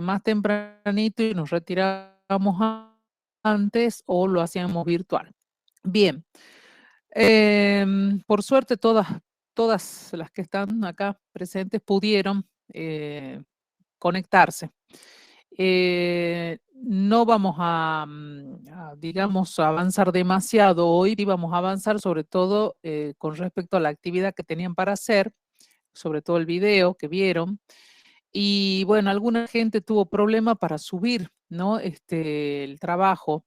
más tempranito y nos retirábamos antes o lo hacíamos virtual. Bien. Por suerte todas las que están acá presentes pudieron conectarse. No vamos digamos, a avanzar demasiado hoy, íbamos a avanzar sobre todo con respecto a la actividad que tenían para hacer, sobre todo el video que vieron. Y bueno, alguna gente tuvo problema para subir, ¿no? El trabajo.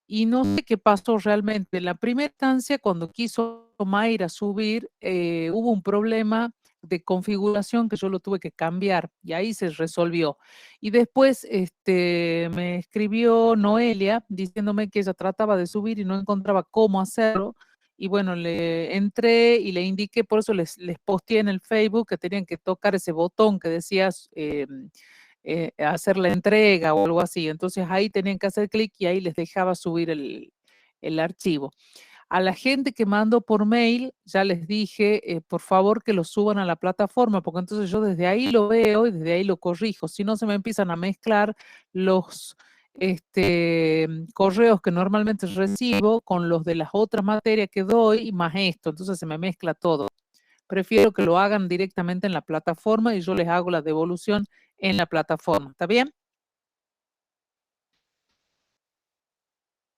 Y no sé qué pasó realmente. En la primera instancia, cuando quiso Mayra subir, hubo un problema de configuración que yo lo tuve que cambiar y ahí se resolvió. Y después me escribió Noelia diciéndome que ella trataba de subir y no encontraba cómo hacerlo. Y bueno, le entré y le indiqué, por eso les posteé en el Facebook que tenían que tocar ese botón que decías hacer la entrega o algo así. Entonces ahí tenían que hacer clic y ahí les dejaba subir el archivo. A la gente que mando por mail, ya les dije, por favor que lo suban a la plataforma, porque entonces yo desde ahí lo veo y desde ahí lo corrijo. Si no, se me empiezan a mezclar los correos que normalmente recibo con los de las otras materias que doy y más esto. Entonces se me mezcla todo. Prefiero que lo hagan directamente en la plataforma y yo les hago la devolución en la plataforma. ¿Está bien?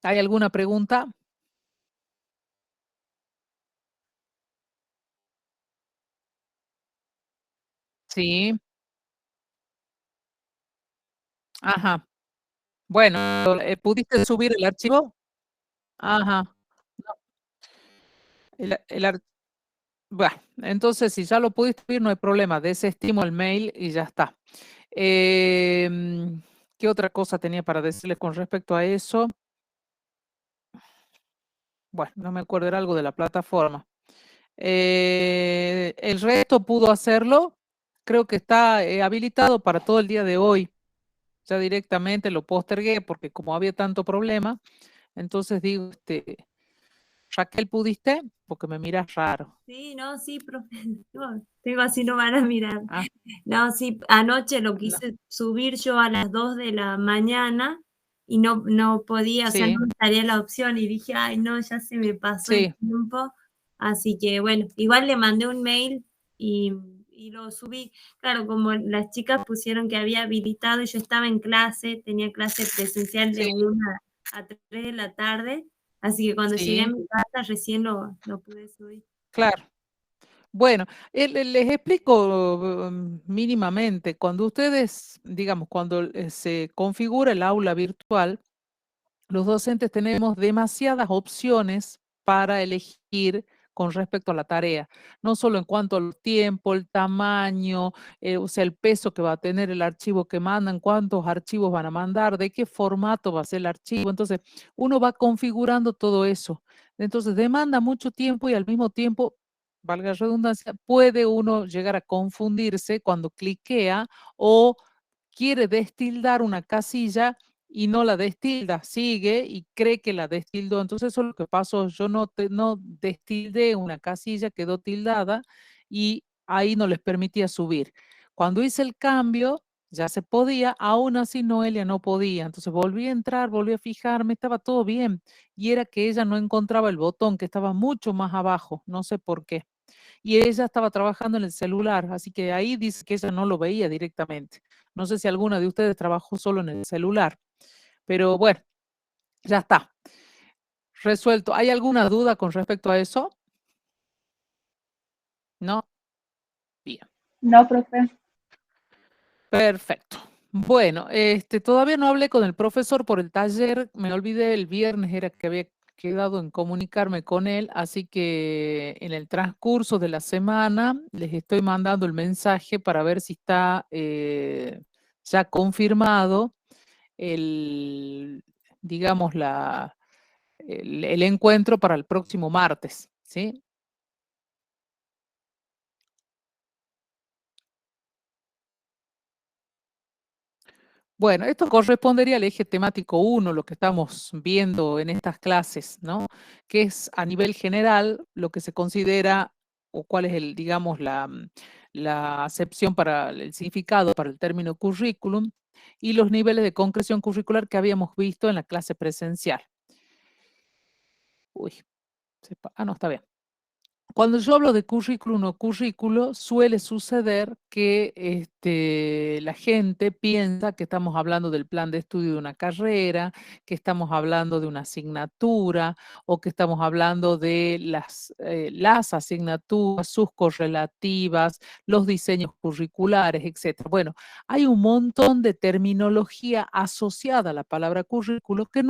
¿Hay alguna pregunta? Sí. Ajá. Bueno, ¿pudiste subir el archivo? Ajá. No, el ar Bueno, entonces si ya lo pudiste subir, no hay problema, desestimo el mail y ya está. ¿Qué otra cosa tenía para decirles con respecto a eso? Bueno, no me acuerdo, era algo de la plataforma. El resto pudo hacerlo. Creo que está habilitado para todo el día de hoy. Ya directamente lo postergué porque como había tanto problema, entonces digo, Raquel, ¿pudiste? Porque me miras raro. Sí, no, sí, profe. Tengo así no van a mirar. Ah, No, sí, anoche lo no. quise subir yo a las 2 de la mañana y no podía, o sea, Sí, no me salía la opción y dije, ay, no, ya se me pasó el sí, tiempo. Así que bueno, igual le mandé un mail y lo subí. Claro, como las chicas pusieron que había habilitado y yo estaba en clase, tenía clase presencial de sí, 1 a 3 de la tarde, así que cuando llegué a sí, mi casa recién lo pude subir. claro. Bueno, les explico mínimamente. Cuando ustedes, digamos, cuando se configura el aula virtual, los docentes tenemos demasiadas opciones para elegir con respecto a la tarea, no solo en cuanto al tiempo, el tamaño, o sea, el peso que va a tener el archivo que mandan, cuántos archivos van a mandar, de qué formato va a ser el archivo. Entonces, uno va configurando todo eso. Entonces, demanda mucho tiempo y al mismo tiempo, valga la redundancia, puede uno llegar a confundirse cuando cliquea o quiere destildar una casilla y no la destilda, sigue y cree que la destildó. Entonces eso es lo que pasó, yo no destildé una casilla, quedó tildada y ahí no les permitía subir. Cuando hice el cambio, ya se podía, aún así Noelia no podía. Entonces volví a entrar, volví a fijarme, estaba todo bien. Y era que ella no encontraba el botón, que estaba mucho más abajo, no sé por qué. Y ella estaba trabajando en el celular, así que ahí dice que ella no lo veía directamente. No sé si alguna de ustedes trabajó solo en el celular, pero bueno, ya está. Resuelto. ¿Hay alguna duda con respecto a eso? ¿No? Bien. No, profe. Perfecto. Bueno, todavía no hablé con el profesor por el taller, me olvidé el viernes, era que había quedado en comunicarme con él, así que en el transcurso de la semana les estoy mandando el mensaje para ver si está ya confirmado el, digamos, el encuentro para el próximo martes, ¿sí? Bueno, esto correspondería al eje temático 1, lo que estamos viendo en estas clases, ¿no? Que es a nivel general lo que se considera o cuál es el, digamos, la acepción para el significado para el término currículum y los niveles de concreción curricular que habíamos visto en la clase presencial. Uy, no, está bien. Cuando yo hablo de currículum o currículo, suele suceder que la gente piensa que estamos hablando del plan de estudio de una carrera, que estamos hablando de una asignatura o que estamos hablando de las asignaturas, sus correlativas, los diseños curriculares, etc. Bueno, hay un montón de terminología asociada a la palabra currículo que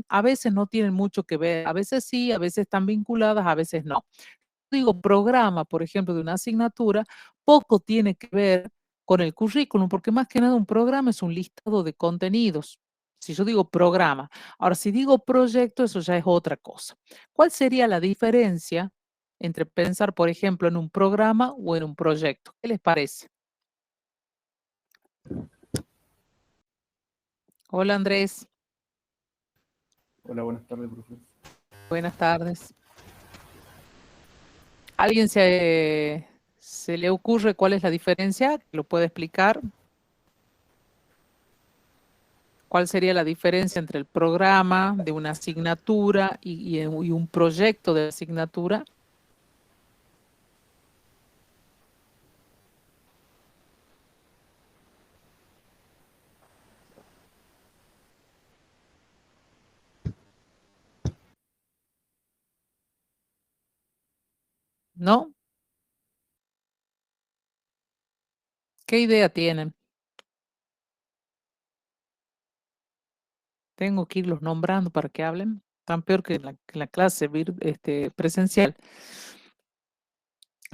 a veces no tienen mucho que ver, a veces sí, a veces están vinculadas, a veces no. Digo programa, por ejemplo, de una asignatura, poco tiene que ver con el currículum, porque más que nada un programa es un listado de contenidos. Si yo digo programa, ahora si digo proyecto, eso ya es otra cosa. ¿Cuál sería la diferencia entre pensar, por ejemplo, en un programa o en un proyecto? ¿Qué les parece? Hola Andrés. Hola, buenas tardes, profesor. Buenas tardes. ¿Alguien se le ocurre cuál es la diferencia? ¿Lo puede explicar? ¿Cuál sería la diferencia entre el programa de una asignatura y un proyecto de asignatura? ¿No? ¿Qué idea tienen? Tengo que irlos nombrando para que hablen. Tan peor que en la clase presencial.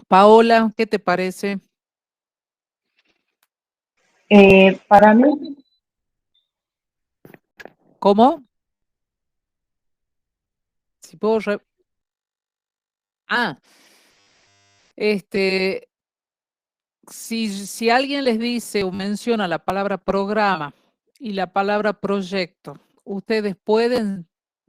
Paola, ¿qué te parece? Para mí, ¿Cómo? Si puedo Ah, este, si alguien les dice o menciona la palabra programa y la palabra proyecto, ustedes pueden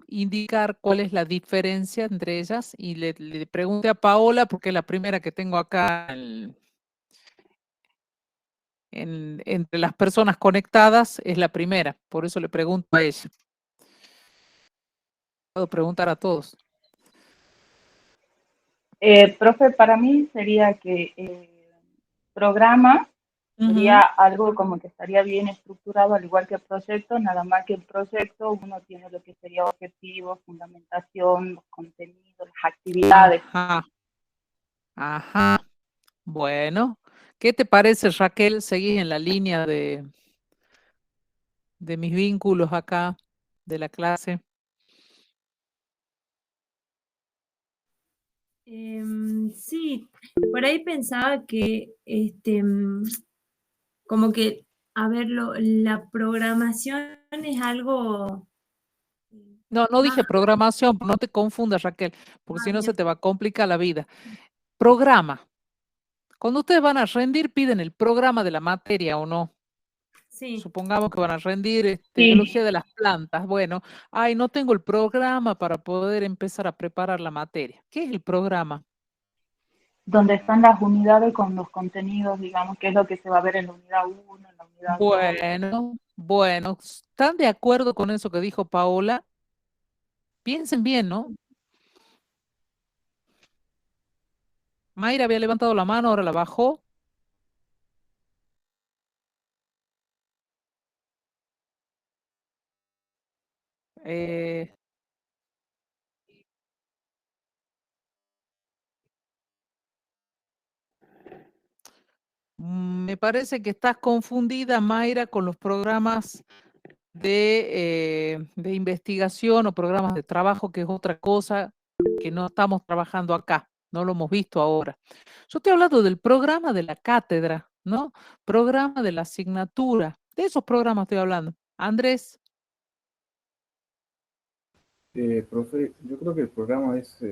indicar cuál es la diferencia entre ellas y le pregunte a Paola porque es la primera que tengo acá entre las personas conectadas, es la primera, por eso le pregunto a ella. Puedo preguntar a todos. profe, para mí sería que programa sería algo como que estaría bien estructurado, al igual que el proyecto, nada más que el proyecto uno tiene lo que sería objetivos, fundamentación, los contenidos, las actividades. Ajá, ajá. Bueno, ¿qué te parece, Raquel? ¿Seguís en la línea de mis vínculos acá de la clase? Sí, por ahí pensaba que como que, a ver, la programación es algo No más, dije programación, no te confundas, Raquel, porque si no se bien. te va a complicar la vida. Programa. Cuando ustedes van a rendir, piden el programa de la materia o no. Sí. Supongamos que van a rendir Sí, biología de las plantas. Bueno, no tengo el programa para poder empezar a preparar la materia. ¿Qué es el programa? donde están las unidades con los contenidos, digamos, que es lo que se va a ver en la unidad 1, en la unidad 2. Bueno, ¿están de acuerdo con eso que dijo Paola? Piensen bien, ¿no? Mayra había levantado la mano, ahora la bajó. Eh, Me parece que estás confundida, Mayra, con los programas de investigación o programas de trabajo, que es otra cosa que no estamos trabajando acá, no lo hemos visto ahora. Yo estoy hablando del programa de la cátedra, ¿no? Programa de la asignatura, de esos programas estoy hablando. Andrés. Profe, yo creo que el programa es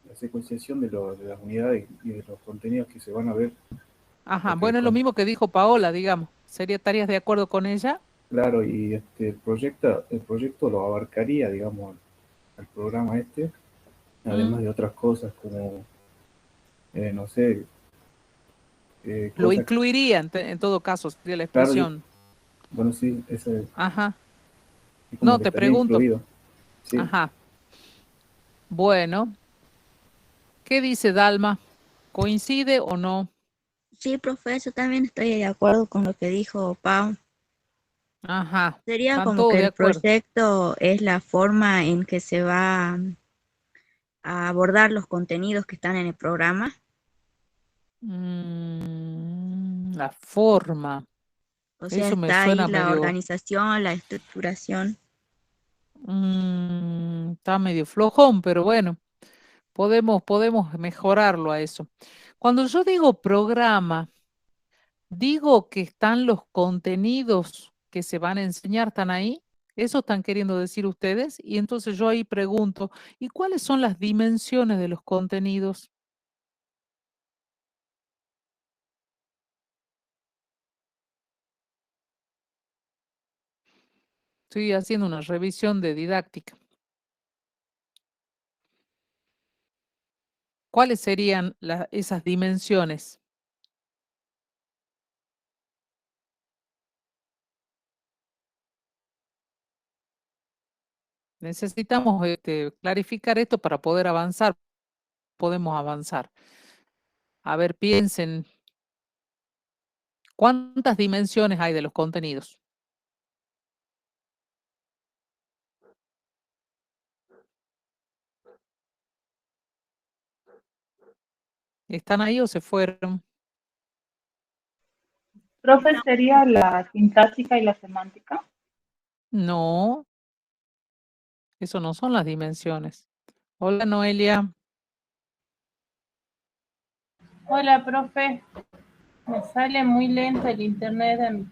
la secuenciación de las unidades y de los contenidos que se van a ver. Ajá, Porque bueno, es lo mismo que dijo Paola, digamos. ¿Estarías de acuerdo con ella? claro, y el proyecto lo abarcaría, digamos, al programa este. además de otras cosas como, no sé, Lo cosas, incluiría en todo caso, sería la claro, expresión. bueno, sí, ese Ajá. es como No, que te estaría pregunto. incluido, sí. Ajá. Bueno, ¿qué dice Dalma? ¿Coincide o no? Sí, profe, yo también estoy de acuerdo con lo que dijo Pau. Ajá. Sería Están como todos que de el acuerdo. proyecto es la forma en que se va a abordar los contenidos que están en el programa. La forma. O sea, Eso me está ahí suena la medio, organización, la estructuración. está medio flojón, pero bueno, podemos mejorarlo a eso. Cuando yo digo programa, digo que están los contenidos que se van a enseñar, ¿están ahí? Eso están queriendo decir ustedes. Y entonces yo ahí pregunto, ¿y cuáles son las dimensiones de los contenidos? Estoy haciendo una revisión de didáctica. ¿Cuáles serían esas dimensiones? Necesitamos clarificar esto para poder avanzar. Podemos avanzar. A ver, piensen, ¿cuántas dimensiones hay de los contenidos? ¿Están ahí o se fueron? Profe, ¿sería la sintáctica y la semántica? No, eso no son las dimensiones. Hola, Noelia. Hola, profe. Me sale muy lento el internet de mi...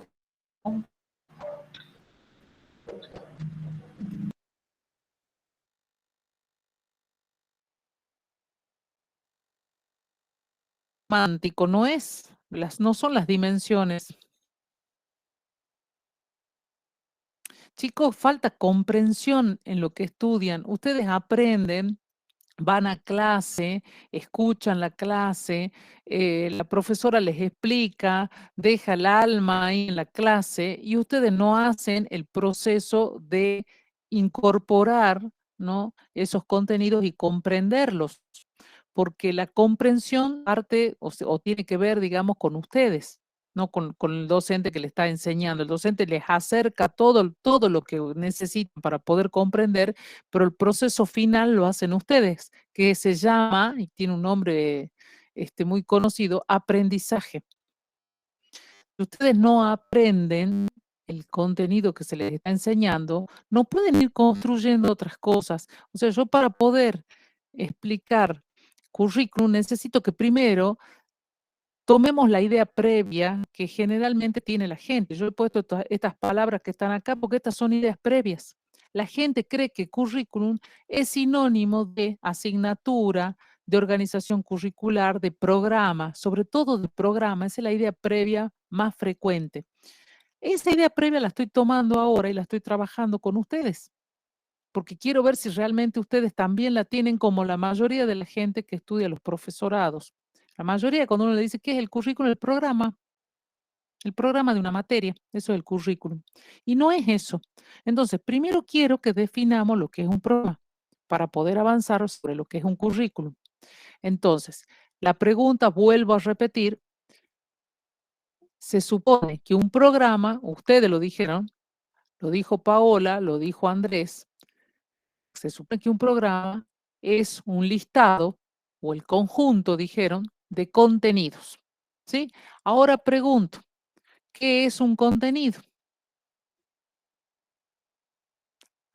Semántico no es, no son las dimensiones. Chicos, falta comprensión en lo que estudian. Ustedes aprenden, van a clase, escuchan la clase, la profesora les explica, deja el alma ahí en la clase y ustedes no hacen el proceso de incorporar, ¿no?, esos contenidos y comprenderlos, porque la comprensión parte o tiene que ver, digamos, con ustedes, no con el docente que le está enseñando. El docente les acerca todo lo que necesitan para poder comprender, pero el proceso final lo hacen ustedes, que se llama, y tiene un nombre muy conocido, aprendizaje. Si ustedes no aprenden el contenido que se les está enseñando, no pueden ir construyendo otras cosas. O sea, yo para poder explicar currículum necesito que primero tomemos la idea previa que generalmente tiene la gente. Yo he puesto estas palabras que están acá porque estas son ideas previas. La gente cree que currículum es sinónimo de asignatura, de organización curricular, de programa, sobre todo de programa. Esa es la idea previa más frecuente. Esa idea previa la estoy tomando ahora y la estoy trabajando con ustedes, porque quiero ver si realmente ustedes también la tienen como la mayoría de la gente que estudia los profesorados. La mayoría, cuando uno le dice, ¿qué es el currículum? El programa de una materia, eso es el currículum. Y no es eso. Entonces, primero quiero que definamos lo que es un programa para poder avanzar sobre lo que es un currículum. Entonces, la pregunta, vuelvo a repetir, se supone que un programa, ustedes lo dijeron, lo dijo Paola, lo dijo Andrés, se supone que un programa es un listado o el conjunto, dijeron, de contenidos. ¿Sí? Ahora pregunto, ¿qué es un contenido?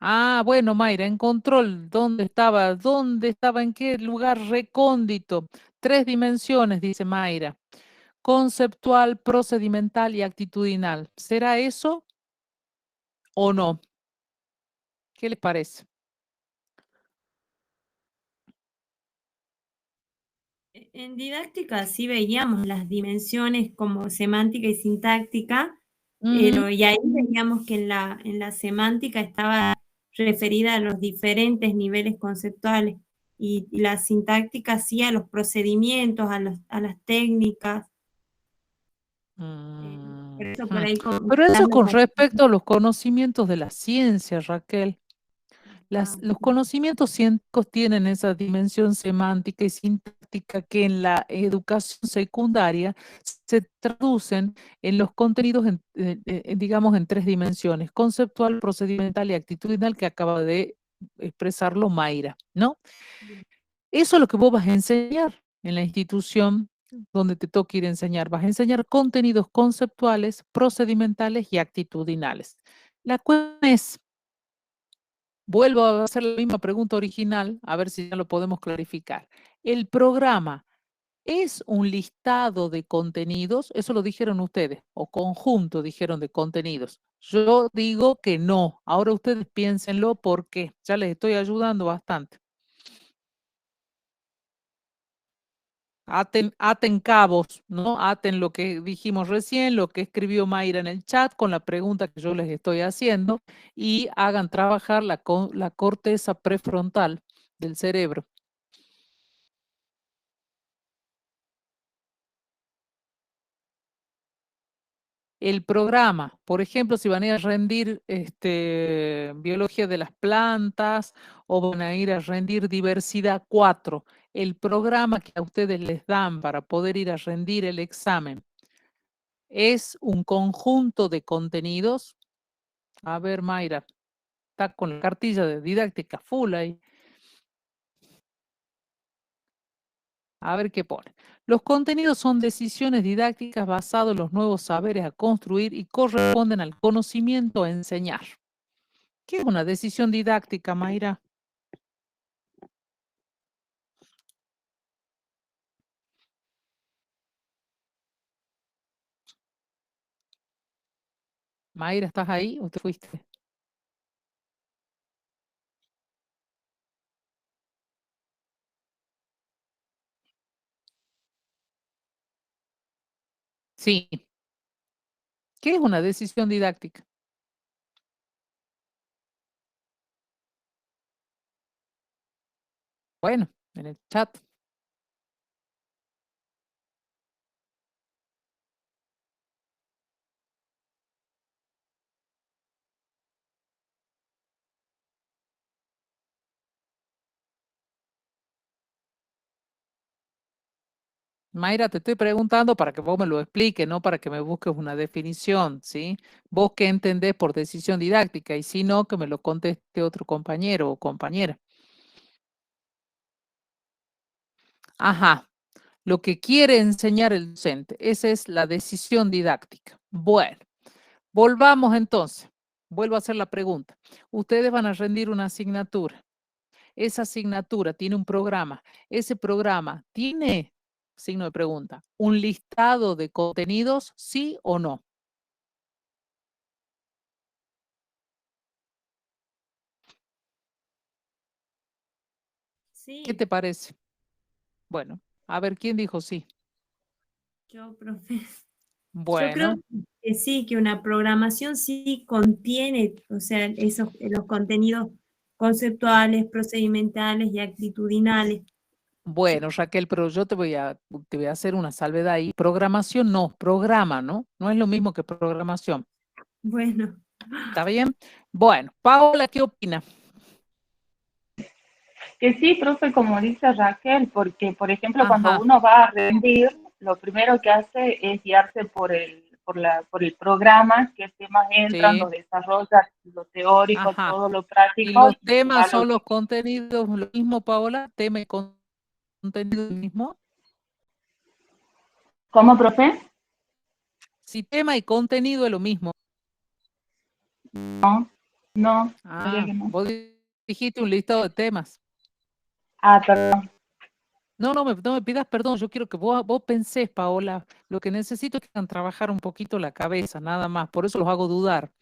Ah, bueno, Mayra, en control, ¿dónde estaba? ¿Dónde estaba? ¿En qué lugar recóndito? 3 dimensiones, dice Mayra. Conceptual, procedimental y actitudinal. ¿Será eso o no? ¿Qué les parece? En didáctica sí veíamos las dimensiones como semántica y sintáctica, pero y ahí veíamos que en la semántica estaba referida a los diferentes niveles conceptuales. y la sintáctica sí a los procedimientos, a las técnicas. Por eso por ahí Pero eso darlo con como- respecto a los conocimientos de la ciencia, Raquel. Los ok. conocimientos científicos tienen esa dimensión semántica y sintáctica que en la educación secundaria se traducen en los contenidos, digamos, en 3 dimensiones: conceptual, procedimental y actitudinal, que acaba de expresarlo Mayra, ¿no? Eso es lo que vos vas a enseñar en la institución donde te toque ir a enseñar. Vas a enseñar contenidos conceptuales, procedimentales y actitudinales. La cuestión es, vuelvo a hacer la misma pregunta original, a ver si ya lo podemos clarificar. ¿El programa es un listado de contenidos? Eso lo dijeron ustedes, o conjunto dijeron de contenidos. Yo digo que no. Ahora ustedes piénsenlo porque ya les estoy ayudando bastante. Aten cabos, ¿no? Aten lo que dijimos recién, lo que escribió Mayra en el chat con la pregunta que yo les estoy haciendo, y hagan trabajar la corteza prefrontal del cerebro. El programa, por ejemplo, si van a ir a rendir biología de las plantas o van a ir a rendir diversidad 4, el programa que a ustedes les dan para poder ir a rendir el examen es un conjunto de contenidos. A ver, Mayra, está con la cartilla de didáctica full ahí. A ver qué pone. Los contenidos son decisiones didácticas basadas en los nuevos saberes a construir y corresponden al conocimiento a enseñar. ¿Qué es una decisión didáctica, Mayra? Mayra, ¿estás ahí o te fuiste? Sí. ¿Qué es una decisión didáctica? Bueno, en el chat. Mayra, te estoy preguntando para que vos me lo expliques, no para que me busques una definición, ¿sí? Vos qué entendés por decisión didáctica, y si no, que me lo conteste otro compañero o compañera. Ajá, lo que quiere enseñar el docente, esa es la decisión didáctica. Bueno, volvamos entonces. Vuelvo a hacer la pregunta. Ustedes van a rendir una asignatura. Esa asignatura tiene un programa. Ese programa tiene, signo de pregunta, un listado de contenidos, ¿sí o no? ¿Qué Sí, te parece? Bueno, a ver, ¿quién dijo sí? yo, profe. Yo creo Bueno, que sí, que una programación sí contiene, o sea, los contenidos conceptuales, procedimentales y actitudinales. bueno, Raquel, pero yo te voy a hacer una salvedad ahí. Programación no, programa, ¿no? No es lo mismo que programación. Bueno, ¿Está bien? Bueno, Paola, ¿qué opina? Que sí, profe, como dice Raquel, porque, por ejemplo, cuando Ajá, uno va a rendir, lo primero que hace es guiarse por el programa, qué temas entran, lo sí, desarrolla, lo teórico, ajá. todo lo ¿Y práctico, los y ya temas lo son los que... contenidos lo mismo, Paola? ¿Tema y contenido lo mismo? ¿Cómo, profe? Si tema y contenido es lo mismo. No, no, sabía Ah, que no. vos dijiste un listado de temas. Ah, perdón. No, no me pidas perdón, yo quiero que vos pensés, Paola. Lo que necesito es que hagan trabajar un poquito la cabeza, nada más. Por eso los hago dudar.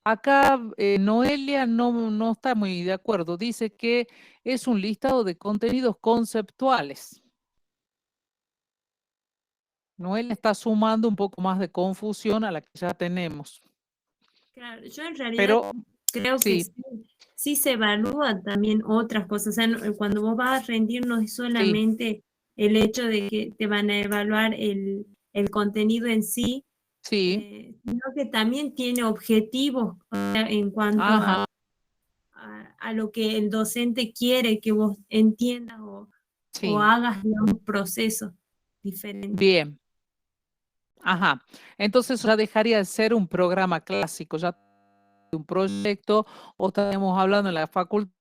Acá Noelia no está muy de acuerdo. Dice que es un listado de contenidos conceptuales. Noelia está sumando un poco más de confusión a la que ya tenemos. claro, yo en realidad Pero creo que sí se evalúan también otras cosas. O sea, cuando vos vas a rendir no es solamente el hecho de que te van a evaluar el contenido en sí, sino que también tiene objetivos en cuanto a lo que el docente quiere que vos entiendas o hagas, digamos, procesos diferentes. Bien. Ajá. Entonces ya dejaría de ser un programa clásico, ya un proyecto, o estamos hablando en la facultad,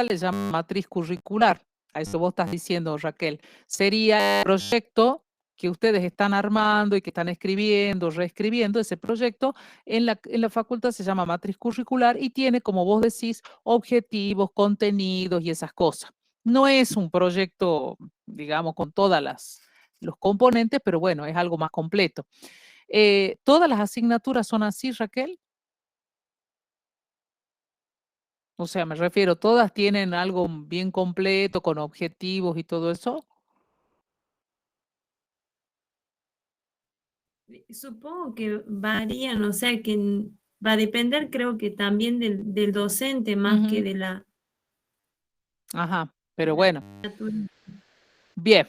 le llama matriz curricular. A eso vos estás diciendo, Raquel. Sería el proyecto que ustedes están armando y que están escribiendo, reescribiendo. Ese proyecto en la facultad se llama matriz curricular y tiene, como vos decís, objetivos, contenidos y esas cosas. No es un proyecto, digamos, con todas los componentes, pero bueno, es algo más completo. ¿Todas las asignaturas son así, Raquel? O sea, me refiero, ¿todas tienen algo bien completo, con objetivos y todo eso? Supongo que varían, o sea que va a depender, creo que también del docente más que de la... Ajá, pero bueno. Bien,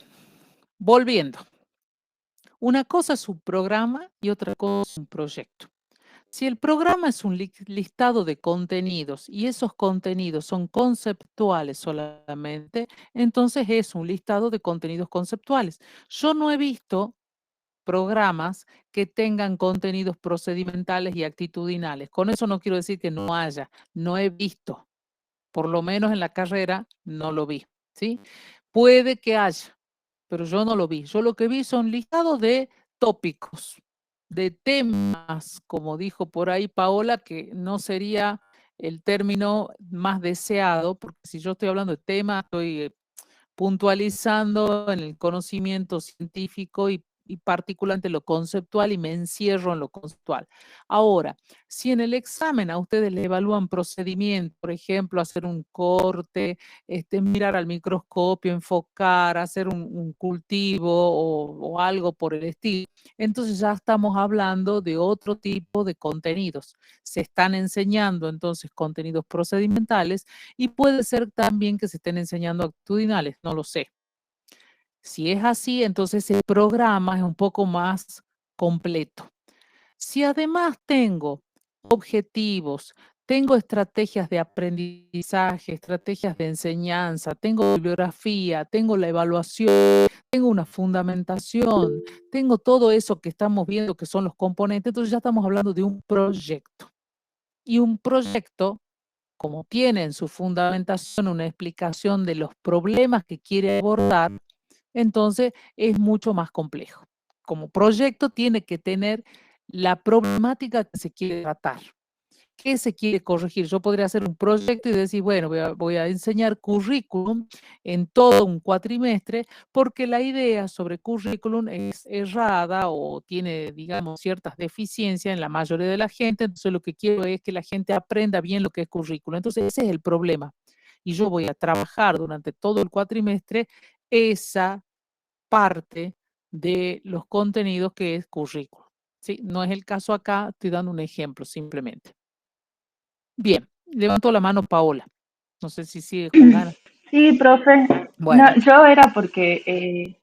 volviendo. Una cosa es un programa y otra cosa es un proyecto. Si el programa es un listado de contenidos y esos contenidos son conceptuales solamente, entonces es un listado de contenidos conceptuales. Yo no he visto programas que tengan contenidos procedimentales y actitudinales. Con eso no quiero decir que no haya, no he visto, por lo menos en la carrera no lo vi, ¿sí? Puede que haya, pero yo no lo vi. Yo lo que vi son listados de tópicos, de temas, como dijo por ahí Paola, que no sería el término más deseado, porque si yo estoy hablando de temas, estoy puntualizando en el conocimiento científico y particularmente lo conceptual y me encierro en lo conceptual. Ahora, si en el examen a ustedes le evalúan procedimiento, por ejemplo, hacer un corte, mirar al microscopio, enfocar, hacer un cultivo o algo por el estilo, entonces ya estamos hablando de otro tipo de contenidos. Se están enseñando entonces contenidos procedimentales y puede ser también que se estén enseñando actitudinales, no lo sé. Si es así, entonces el programa es un poco más completo. Si además tengo objetivos, tengo estrategias de aprendizaje, estrategias de enseñanza, tengo bibliografía, tengo la evaluación, tengo una fundamentación, tengo todo eso que estamos viendo que son los componentes, entonces ya estamos hablando de un proyecto. Y un proyecto, como tiene en su fundamentación una explicación de los problemas que quiere abordar, entonces es mucho más complejo. Como proyecto tiene que tener la problemática que se quiere tratar. ¿Qué se quiere corregir? Yo podría hacer un proyecto y decir, bueno, voy a enseñar currículum en todo un cuatrimestre porque la idea sobre currículum es errada o tiene, digamos, ciertas deficiencias en la mayoría de la gente. Entonces lo que quiero es que la gente aprenda bien lo que es currículum. Entonces ese es el problema. Y yo voy a trabajar durante todo el cuatrimestre esa parte de los contenidos que es currículum. ¿Sí? No es el caso acá, estoy dando un ejemplo simplemente. Bien, levantó la mano Paola. No sé si sigue con ganas. Sí, profe. Bueno. No, yo era porque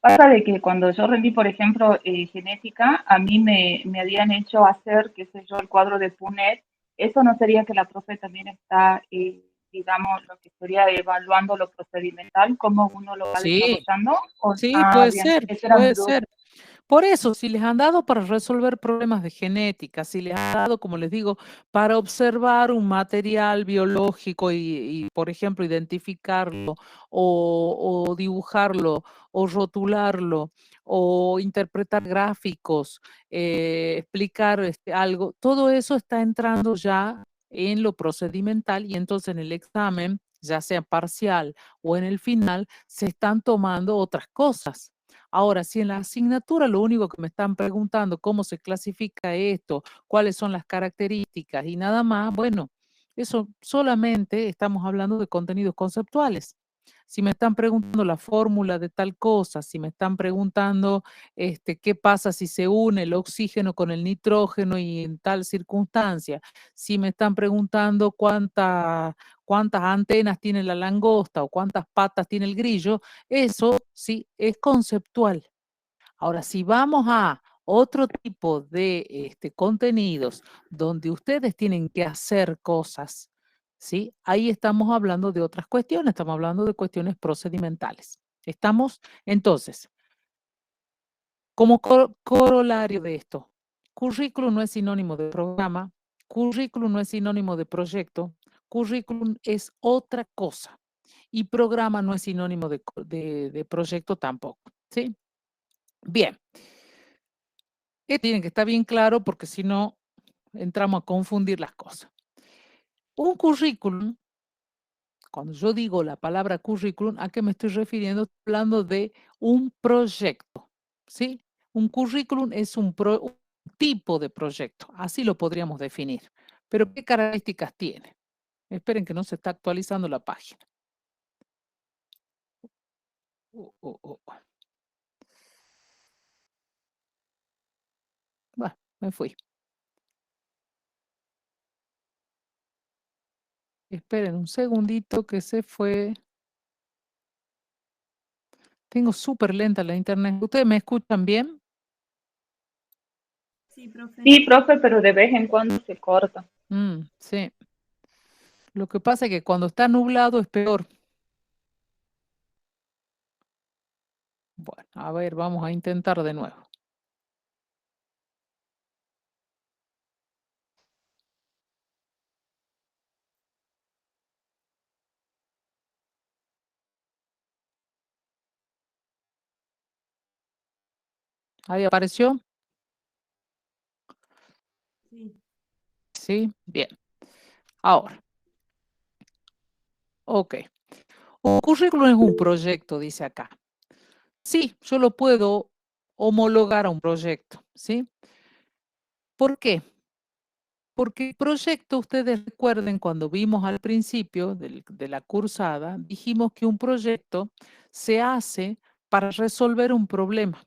pasa de que cuando yo rendí, por ejemplo, genética, a mí me habían hecho hacer, qué sé yo, el cuadro de Punet. Eso no sería que la profe también está, digamos, lo que estaría evaluando lo procedimental, cómo uno lo va desarrollando. Sí, puede bien, ser, eso era mi puede duda. ser. Por eso, si les han dado para resolver problemas de genética, si les han dado, como les digo, para observar un material biológico y por ejemplo, identificarlo o dibujarlo o rotularlo o interpretar gráficos, explicar algo, todo eso está entrando ya en lo procedimental y entonces en el examen, ya sea parcial o en el final, se están tomando otras cosas. Ahora, si en la asignatura lo único que me están preguntando cómo se clasifica esto, cuáles son las características y nada más, bueno, eso solamente estamos hablando de contenidos conceptuales. si me están preguntando la fórmula de tal cosa, si me están preguntando qué pasa si se une el oxígeno con el nitrógeno y en tal circunstancia, si me están preguntando cuántas antenas tiene la langosta o cuántas patas tiene el grillo, eso sí es conceptual. Ahora, si vamos a otro tipo de contenidos donde ustedes tienen que hacer cosas, ¿sí? Ahí estamos hablando de otras cuestiones, estamos hablando de cuestiones procedimentales. Estamos, entonces, como corolario de esto, currículum no es sinónimo de programa, currículum no es sinónimo de proyecto, currículum es otra cosa y programa no es sinónimo de proyecto tampoco, ¿sí? Bien. Tiene que estar bien claro porque si no entramos a confundir las cosas. Un currículum, cuando yo digo la palabra currículum, ¿a qué me estoy refiriendo? Estoy hablando de un proyecto, ¿sí? Un currículum es un tipo de proyecto, así lo podríamos definir. Pero ¿qué características tiene? Esperen que no se está actualizando la página. Bueno, me fui. Esperen un segundito que se fue. Tengo súper lenta la internet. ¿Ustedes me escuchan bien? Sí, profe. Sí, profe, pero de vez en cuando se corta. Sí. Lo que pasa es que cuando está nublado es peor. Bueno, a ver, vamos a intentar de nuevo. ¿Ahí apareció? Sí. Sí, bien. Ahora, ok. Un currículum es un proyecto, dice acá. Sí, yo lo puedo homologar a un proyecto, ¿sí? ¿Por qué? Porque el proyecto, ustedes recuerden, cuando vimos al principio de la cursada, dijimos que un proyecto se hace para resolver un problema.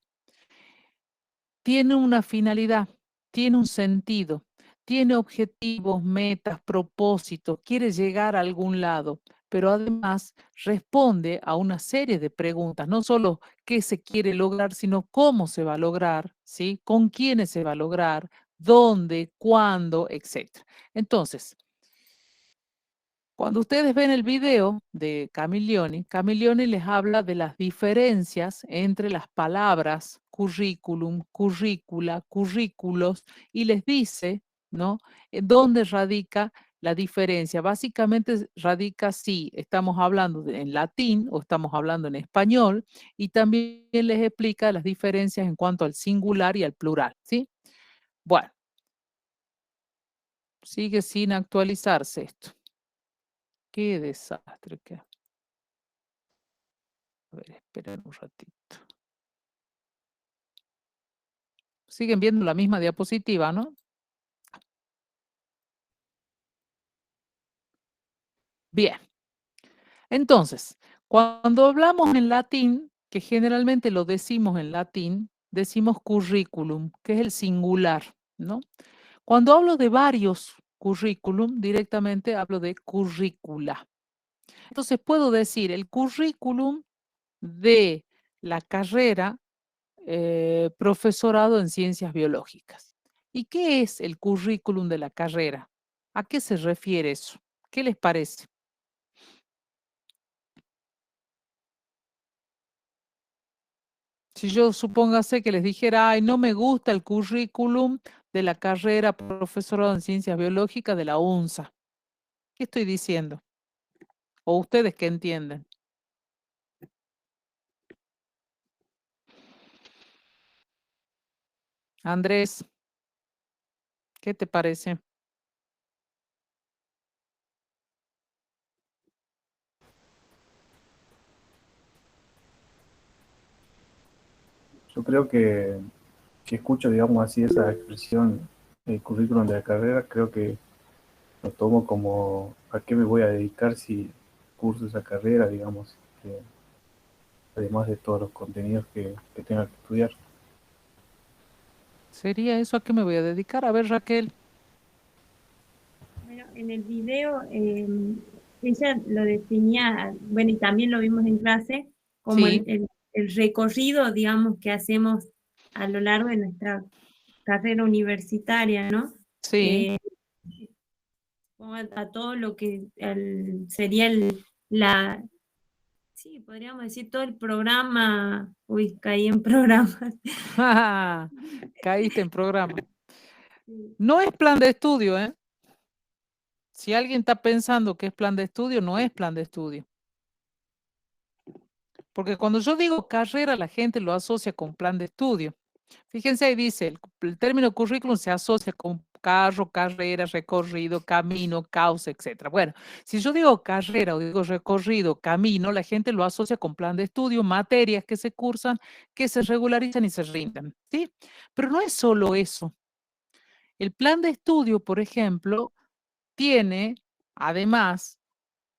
Tiene una finalidad, tiene un sentido, tiene objetivos, metas, propósitos, quiere llegar a algún lado, pero además responde a una serie de preguntas, no solo qué se quiere lograr, sino cómo se va a lograr, ¿sí? Con quiénes se va a lograr, dónde, cuándo, etc. Entonces, cuando ustedes ven el video de Camiglioni, Camiglioni les habla de las diferencias entre las palabras currículum, currícula, currículos y les dice, ¿no? ¿Dónde radica la diferencia? Básicamente radica si estamos hablando en latín o estamos hablando en español y también les explica las diferencias en cuanto al singular y al plural, ¿sí? Bueno, sigue sin actualizarse esto. Qué desastre. A ver, esperen un ratito. Siguen viendo la misma diapositiva, ¿no? Bien. Entonces, cuando hablamos en latín, que generalmente lo decimos en latín, decimos currículum, que es el singular, ¿no? Cuando hablo de varios currículum, directamente hablo de currícula. Entonces puedo decir el currículum de la carrera profesorado en ciencias biológicas. ¿Y qué es el currículum de la carrera? ¿A qué se refiere eso? ¿Qué les parece? Si yo supóngase que les dijera, ay, no me gusta el currículum de la carrera profesorado en ciencias biológicas de la UNSA. ¿Qué estoy diciendo? ¿O ustedes qué entienden? Andrés, ¿qué te parece? Yo creo que escucho, digamos así, esa expresión, el currículum de la carrera, creo que lo tomo como a qué me voy a dedicar si curso esa carrera, digamos. además de todos los contenidos que tenga que estudiar. ¿Sería eso a qué me voy a dedicar? A ver, Raquel. Bueno, en el video ella lo definía, bueno, y también lo vimos en clase, como Sí, el recorrido, digamos, que hacemos a lo largo de nuestra carrera universitaria, ¿no? sí. Como a todo lo que sería sí, podríamos decir todo el programa, uy, caí en programas. Caíste en programa. Sí. No es plan de estudio, ¿eh? Si alguien está pensando que es plan de estudio, no es plan de estudio. Porque cuando yo digo carrera, la gente lo asocia con plan de estudio. Fíjense, ahí dice, el término currículum se asocia con carro, carrera, recorrido, camino, causa, etc. Bueno, si yo digo carrera o digo recorrido, camino, la gente lo asocia con plan de estudio, materias que se cursan, que se regularizan y se rinden, ¿sí? Pero no es solo eso. El plan de estudio, por ejemplo, tiene además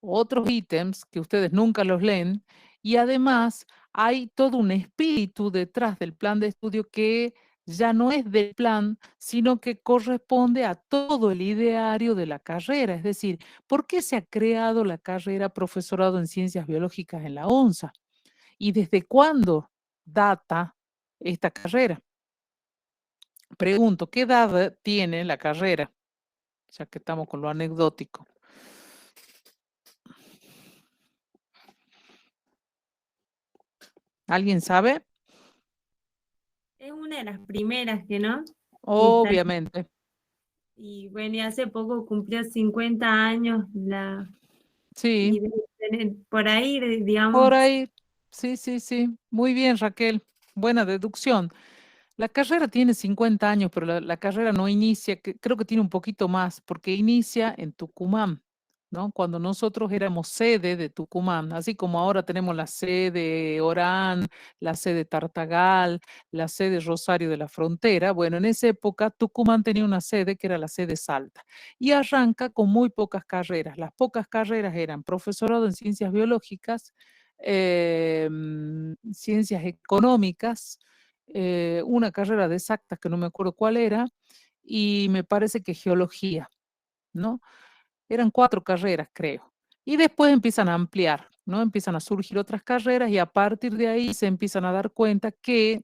otros ítems que ustedes nunca los leen y además hay todo un espíritu detrás del plan de estudio que ya no es del plan, sino que corresponde a todo el ideario de la carrera. Es decir, ¿por qué se ha creado la carrera profesorado en ciencias biológicas en la ONSA? ¿Y desde cuándo data esta carrera? Pregunto, ¿qué edad tiene la carrera? Ya que estamos con lo anecdótico. ¿Alguien sabe? Es una de las primeras que, ¿no? Obviamente. Y bueno, y hace poco cumplió 50 años Sí, y debe tener por ahí, digamos, por ahí. Sí, sí, sí. Muy bien, Raquel. Buena deducción. La carrera tiene 50 años, pero la carrera no inicia, creo que tiene un poquito más, porque inicia en Tucumán, ¿no? Cuando nosotros éramos sede de Tucumán, así como ahora tenemos la sede Orán, la sede Tartagal, la sede Rosario de la Frontera. Bueno, en esa época Tucumán tenía una sede que era la sede Salta y arranca con muy pocas carreras. Las pocas carreras eran profesorado en ciencias biológicas, ciencias económicas, una carrera de exactas que no me acuerdo cuál era, y me parece que geología, ¿no? Eran 4 carreras, creo. Y después empiezan a ampliar, ¿no? Empiezan a surgir otras carreras y a partir de ahí se empiezan a dar cuenta que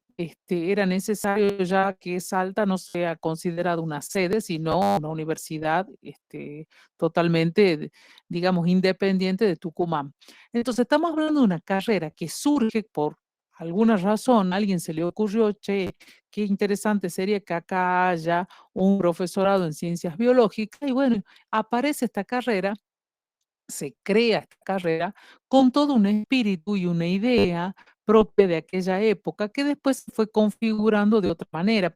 era necesario ya que Salta no sea considerado una sede, sino una universidad totalmente, digamos, independiente de Tucumán. Entonces estamos hablando de una carrera que surge por alguna razón, a alguien se le ocurrió, che, qué interesante sería que acá haya un profesorado en ciencias biológicas y bueno, aparece esta carrera, se crea esta carrera con todo un espíritu y una idea propia de aquella época que después se fue configurando de otra manera.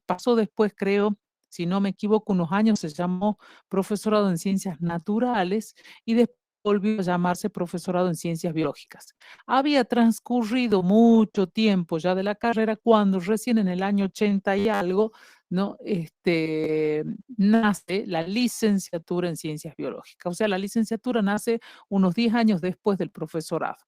Pasó después, creo, si no me equivoco, unos años se llamó profesorado en ciencias naturales y después volvió a llamarse profesorado en ciencias biológicas. Había transcurrido mucho tiempo ya de la carrera cuando recién en el año 80 y algo, ¿no? Nace la licenciatura en ciencias biológicas. O sea, la licenciatura nace unos 10 años después del profesorado.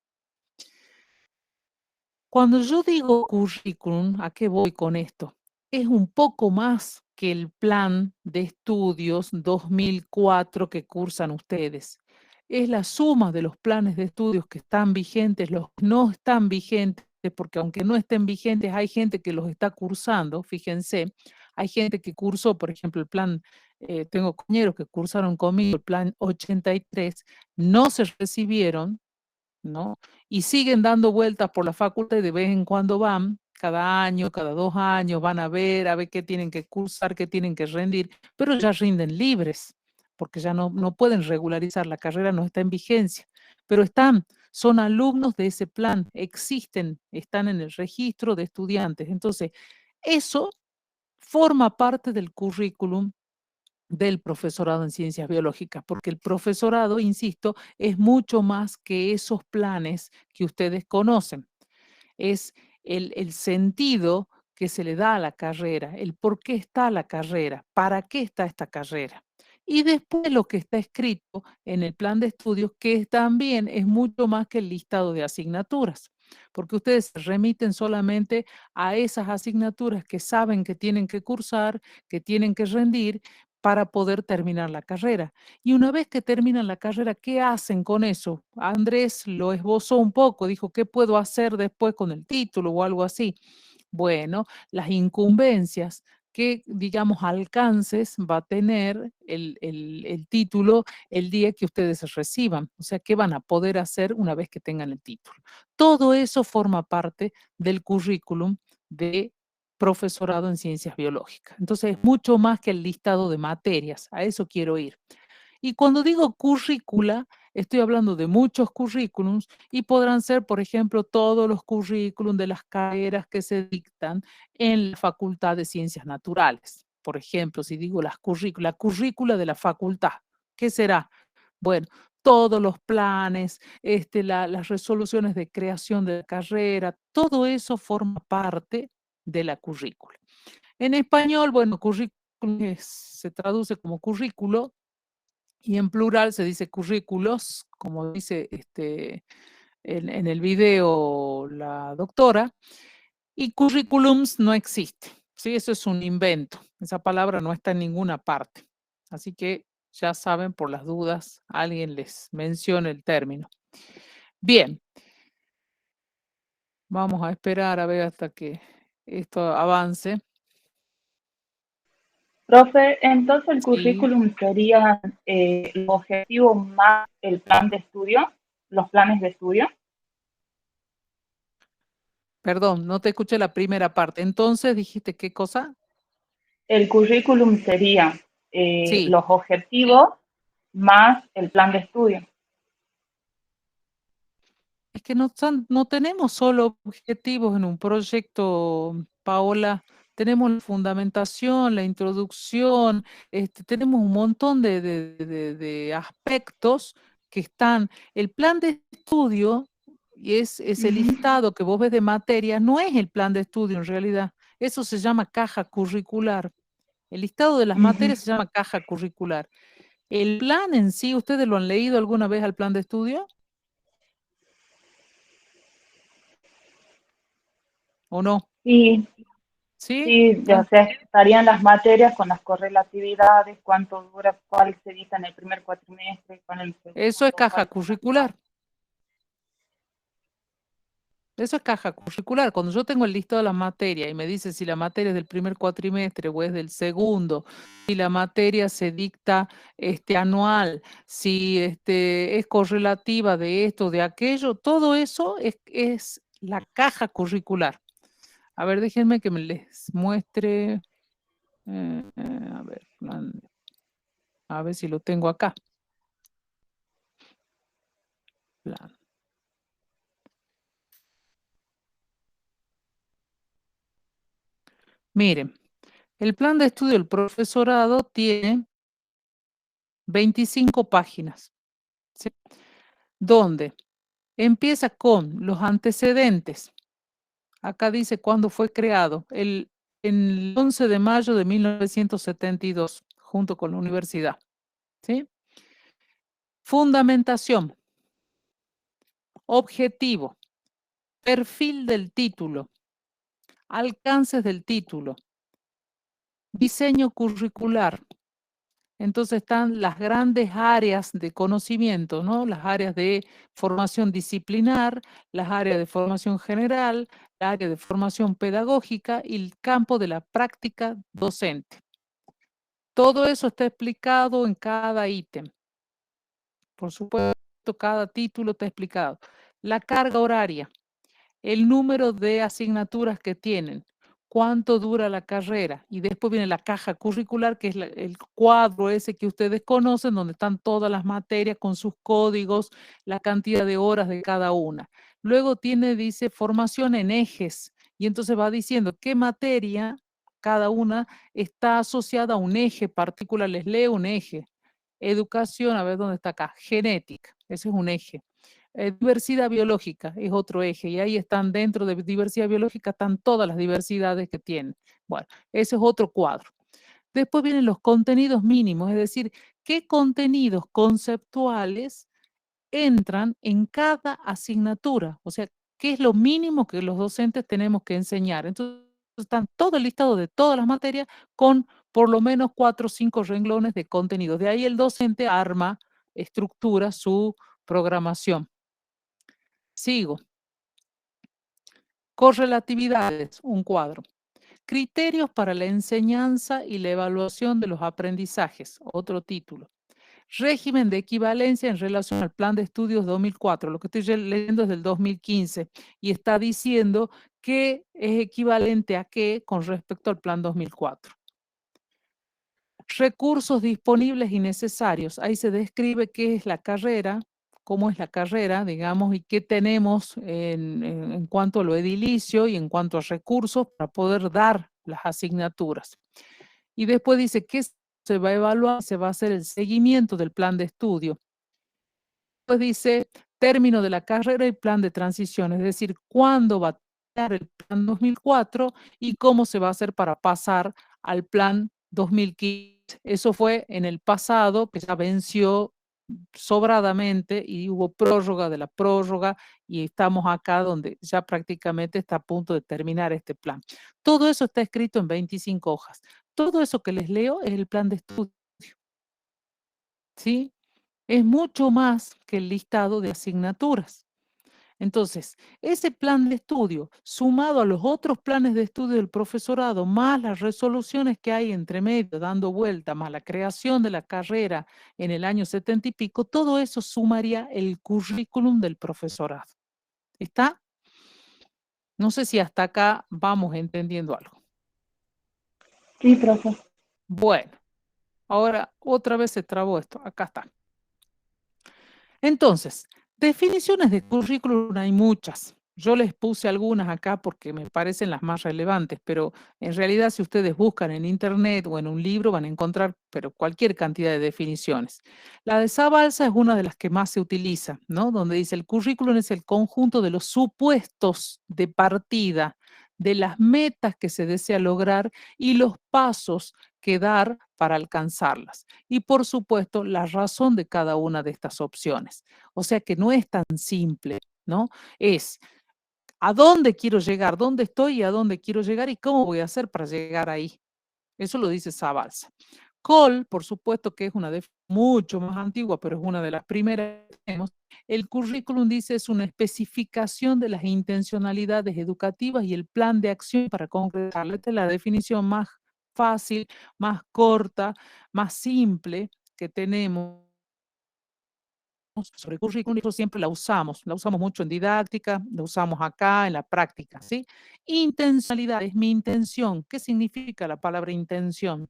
Cuando yo digo currículum, ¿a qué voy con esto? Es un poco más que el plan de estudios 2004 que cursan ustedes. Es la suma de los planes de estudios que están vigentes, los que no están vigentes, porque aunque no estén vigentes, hay gente que los está cursando, fíjense, hay gente que cursó, por ejemplo, el plan, tengo compañeros que cursaron conmigo el plan 83, no se recibieron, ¿no? Y siguen dando vueltas por la facultad y de vez en cuando van, cada año, cada 2 años, van a ver qué tienen que cursar, qué tienen que rendir, pero ya rinden libres, porque ya no pueden regularizar, la carrera no está en vigencia, pero son alumnos de ese plan, existen, están en el registro de estudiantes. Entonces, eso forma parte del currículum del profesorado en ciencias biológicas, porque el profesorado, insisto, es mucho más que esos planes que ustedes conocen. Es el sentido que se le da a la carrera, el por qué está la carrera, para qué está esta carrera. Y después lo que está escrito en el plan de estudios, que también es mucho más que el listado de asignaturas, porque ustedes se remiten solamente a esas asignaturas que saben que tienen que cursar, que tienen que rendir para poder terminar la carrera. Y una vez que terminan la carrera, ¿qué hacen con eso? Andrés lo esbozó un poco, dijo, ¿qué puedo hacer después con el título o algo así? Bueno, las incumbencias, qué, digamos, alcances va a tener el título el día que ustedes se reciban. O sea, ¿qué van a poder hacer una vez que tengan el título? Todo eso forma parte del currículum de profesorado en ciencias biológicas. Entonces, es mucho más que el listado de materias. A eso quiero ir. Y cuando digo currícula, estoy hablando de muchos currículums y podrán ser, por ejemplo, todos los currículums de las carreras que se dictan en la Facultad de Ciencias Naturales. Por ejemplo, si digo la currícula de la facultad, ¿qué será? Bueno, todos los planes, las resoluciones de creación de la carrera, todo eso forma parte de la currícula. En español, bueno, currículum se traduce como currículo, y en plural se dice currículos, como dice en el video la doctora, y currículums no existe, ¿sí? Eso es un invento, esa palabra no está en ninguna parte, así que ya saben, por las dudas, alguien les menciona el término. Bien, vamos a esperar a ver hasta que esto avance. Profe, entonces el Sí. currículum sería los objetivos más el plan de estudio, los planes de estudio. Perdón, no te escuché la primera parte. Entonces, ¿dijiste qué cosa? El currículum sería Sí. los objetivos más el plan de estudio. Es que no tenemos solo objetivos en un proyecto, Paola. Tenemos la fundamentación, la introducción, tenemos un montón de aspectos que están. El plan de estudio y ese listado que vos ves de materia, no es el plan de estudio en realidad. Eso se llama caja curricular. El listado de las materias se llama caja curricular. El plan en sí, ¿ustedes lo han leído alguna vez al plan de estudio? ¿O no? Sí, ¿Sí? sí, o sea, estarían las materias con las correlatividades, cuánto dura, cuál se edita en el primer cuatrimestre, con el segundo. Eso es caja curricular. Eso es caja curricular. Cuando yo tengo el listado de la materia y me dice si la materia es del primer cuatrimestre o es del segundo, si la materia se dicta anual, si es correlativa de esto, de aquello, todo eso es la caja curricular. A ver, déjenme que me les muestre. A ver si lo tengo acá. Plan. Miren, el plan de estudio del profesorado tiene 25 páginas, ¿sí? Donde empieza con los antecedentes. Acá dice cuándo fue creado, el 11 de mayo de 1972, junto con la universidad, ¿sí? Fundamentación, objetivo, perfil del título, alcances del título, diseño curricular. Entonces están las grandes áreas de conocimiento, ¿no? Las áreas de formación disciplinar, las áreas de formación general, la área de formación pedagógica y el campo de la práctica docente. Todo eso está explicado en cada ítem. Por supuesto, cada título está explicado. La carga horaria, el número de asignaturas que tienen, cuánto dura la carrera, y después viene la caja curricular, que es el cuadro ese que ustedes conocen, donde están todas las materias con sus códigos, la cantidad de horas de cada una. Luego dice formación en ejes, y entonces va diciendo qué materia cada una está asociada a un eje particular. Les leo un eje. Educación, a ver dónde está acá, genética, ese es un eje. Diversidad biológica es otro eje, y ahí están dentro de diversidad biológica, están todas las diversidades que tienen. Bueno, ese es otro cuadro. Después vienen los contenidos mínimos, es decir, qué contenidos conceptuales entran en cada asignatura, o sea, qué es lo mínimo que los docentes tenemos que enseñar. Entonces, están todo el listado de todas las materias con por lo menos 4 o 5 renglones de contenido. De ahí el docente arma, estructura su programación. Sigo. Correlatividades, un cuadro. Criterios para la enseñanza y la evaluación de los aprendizajes, otro título. Régimen de equivalencia en relación al plan de estudios 2004. Lo que estoy leyendo es del 2015 y está diciendo que es equivalente a qué con respecto al plan 2004. Recursos disponibles y necesarios. Ahí se describe qué es la carrera, cómo es la carrera, digamos, y qué tenemos en cuanto a lo edilicio y en cuanto a recursos para poder dar las asignaturas. Y después dice qué se va a evaluar, se va a hacer el seguimiento del plan de estudio. Después dice término de la carrera y plan de transición, es decir, cuándo va a terminar el plan 2004 y cómo se va a hacer para pasar al plan 2015. Eso fue en el pasado, que ya venció sobradamente y hubo prórroga de la prórroga y estamos acá donde ya prácticamente está a punto de terminar este plan. Todo eso está escrito en 25 hojas. Todo eso que les leo es el plan de estudio. ¿Sí? Es mucho más que el listado de asignaturas. Entonces, ese plan de estudio, sumado a los otros planes de estudio del profesorado, más las resoluciones que hay entre medio, dando vuelta, más la creación de la carrera en el año 70 y pico, todo eso sumaría el currículum del profesorado. ¿Está? No sé si hasta acá vamos entendiendo algo. Sí, profe. Bueno, ahora otra vez se trabó esto. Acá está. Entonces, definiciones de currículum hay muchas. Yo les puse algunas acá porque me parecen las más relevantes, pero en realidad si ustedes buscan en internet o en un libro van a encontrar pero cualquier cantidad de definiciones. La de Zabalza es una de las que más se utiliza, ¿no? Donde dice el currículum es el conjunto de los supuestos de partida, de las metas que se desea lograr y los pasos que dar para alcanzarlas. Y por supuesto, la razón de cada una de estas opciones. O sea que no es tan simple, ¿no? Es a dónde quiero llegar, dónde estoy y a dónde quiero llegar y cómo voy a hacer para llegar ahí. Eso lo dice Zabalza. Cole, por supuesto que es una de mucho más antigua, pero es una de las primeras que tenemos. El currículum dice es una especificación de las intencionalidades educativas y el plan de acción para concretarla. Esta es la definición más fácil, más corta, más simple que tenemos sobre currículum, y eso siempre la usamos mucho en didáctica, la usamos acá en la práctica, ¿sí? Intencionalidad es mi intención. ¿Qué significa la palabra intención?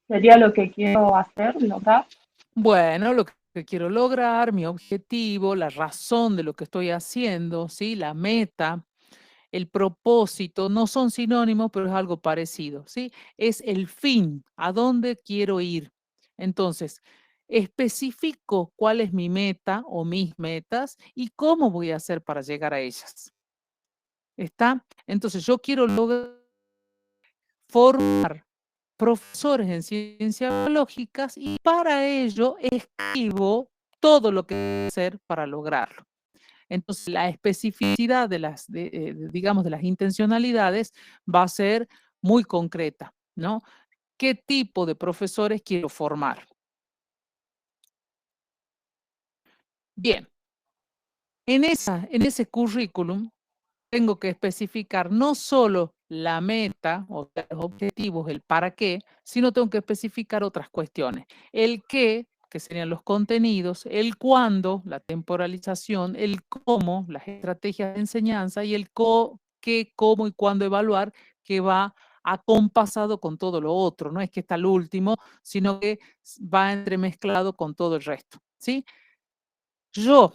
Sería lo que quiero hacer, lograr. Bueno, lo que quiero lograr, mi objetivo, la razón de lo que estoy haciendo, ¿sí? La meta, el propósito, no son sinónimos, pero es algo parecido, ¿sí? Es el fin, a dónde quiero ir. Entonces, especifico cuál es mi meta o mis metas y cómo voy a hacer para llegar a ellas. ¿Está? Entonces, yo quiero lograr formar profesores en ciencias biológicas y para ello escribo todo lo que debe hacer para lograrlo. Entonces, la especificidad de las, digamos, de las intencionalidades va a ser muy concreta, ¿no? ¿Qué tipo de profesores quiero formar? Bien, en ese currículum tengo que especificar no solo la meta o los objetivos, el para qué, sino tengo que especificar otras cuestiones. El qué, que serían los contenidos, el cuándo, la temporalización, el cómo, las estrategias de enseñanza y el qué, cómo y cuándo evaluar, que va acompasado con todo lo otro. No es que está el último, sino que va entremezclado con todo el resto, ¿sí? Yo,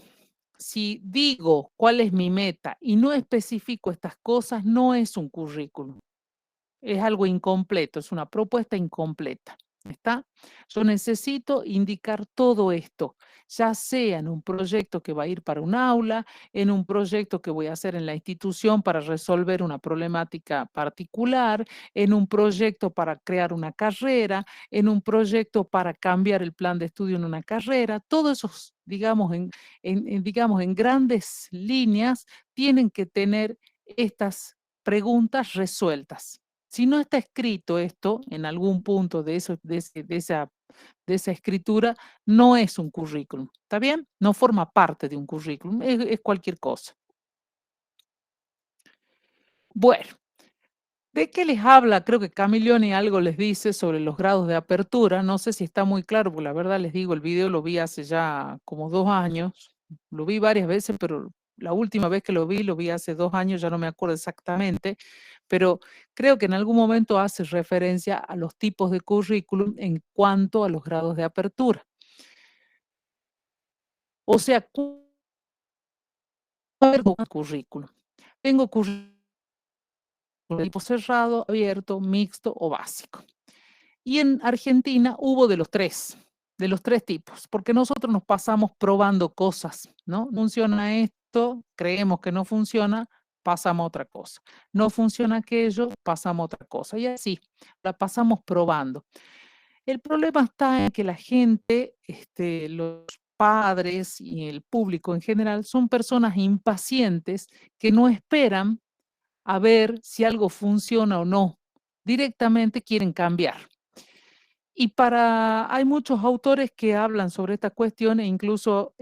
si digo cuál es mi meta y no especifico estas cosas, no es un currículum. Es algo incompleto, es una propuesta incompleta, ¿Está? Yo necesito indicar todo esto, ya sea en un proyecto que va a ir para un aula, en un proyecto que voy a hacer en la institución para resolver una problemática particular, en un proyecto para crear una carrera, en un proyecto para cambiar el plan de estudio en una carrera. Todos esos, digamos, digamos, en grandes líneas, tienen que tener estas preguntas resueltas. Si no está escrito esto en algún punto de esa escritura, no es un currículum. ¿Está bien? No forma parte de un currículum, es cualquier cosa. Bueno, ¿de qué les habla? Creo que Camilioni algo les dice sobre los grados de apertura. No sé si está muy claro, porque la verdad les digo, el video lo vi hace ya como 2 años. Lo vi varias veces, pero la última vez que lo vi hace 2 años, ya no me acuerdo exactamente, pero creo que en algún momento hace referencia a los tipos de currículum en cuanto a los grados de apertura. O sea, currículum. Tengo currículum de tipo cerrado, abierto, mixto o básico. Y en Argentina hubo de los tres tipos, porque nosotros nos pasamos probando cosas, ¿no? Funciona esto, creemos que no funciona, pasamos a otra cosa. No funciona aquello, pasamos a otra cosa. Y así, la pasamos probando. El problema está en que la gente, los padres y el público en general, son personas impacientes que no esperan a ver si algo funciona o no. Directamente quieren cambiar. Y hay muchos autores que hablan sobre esta cuestión e incluso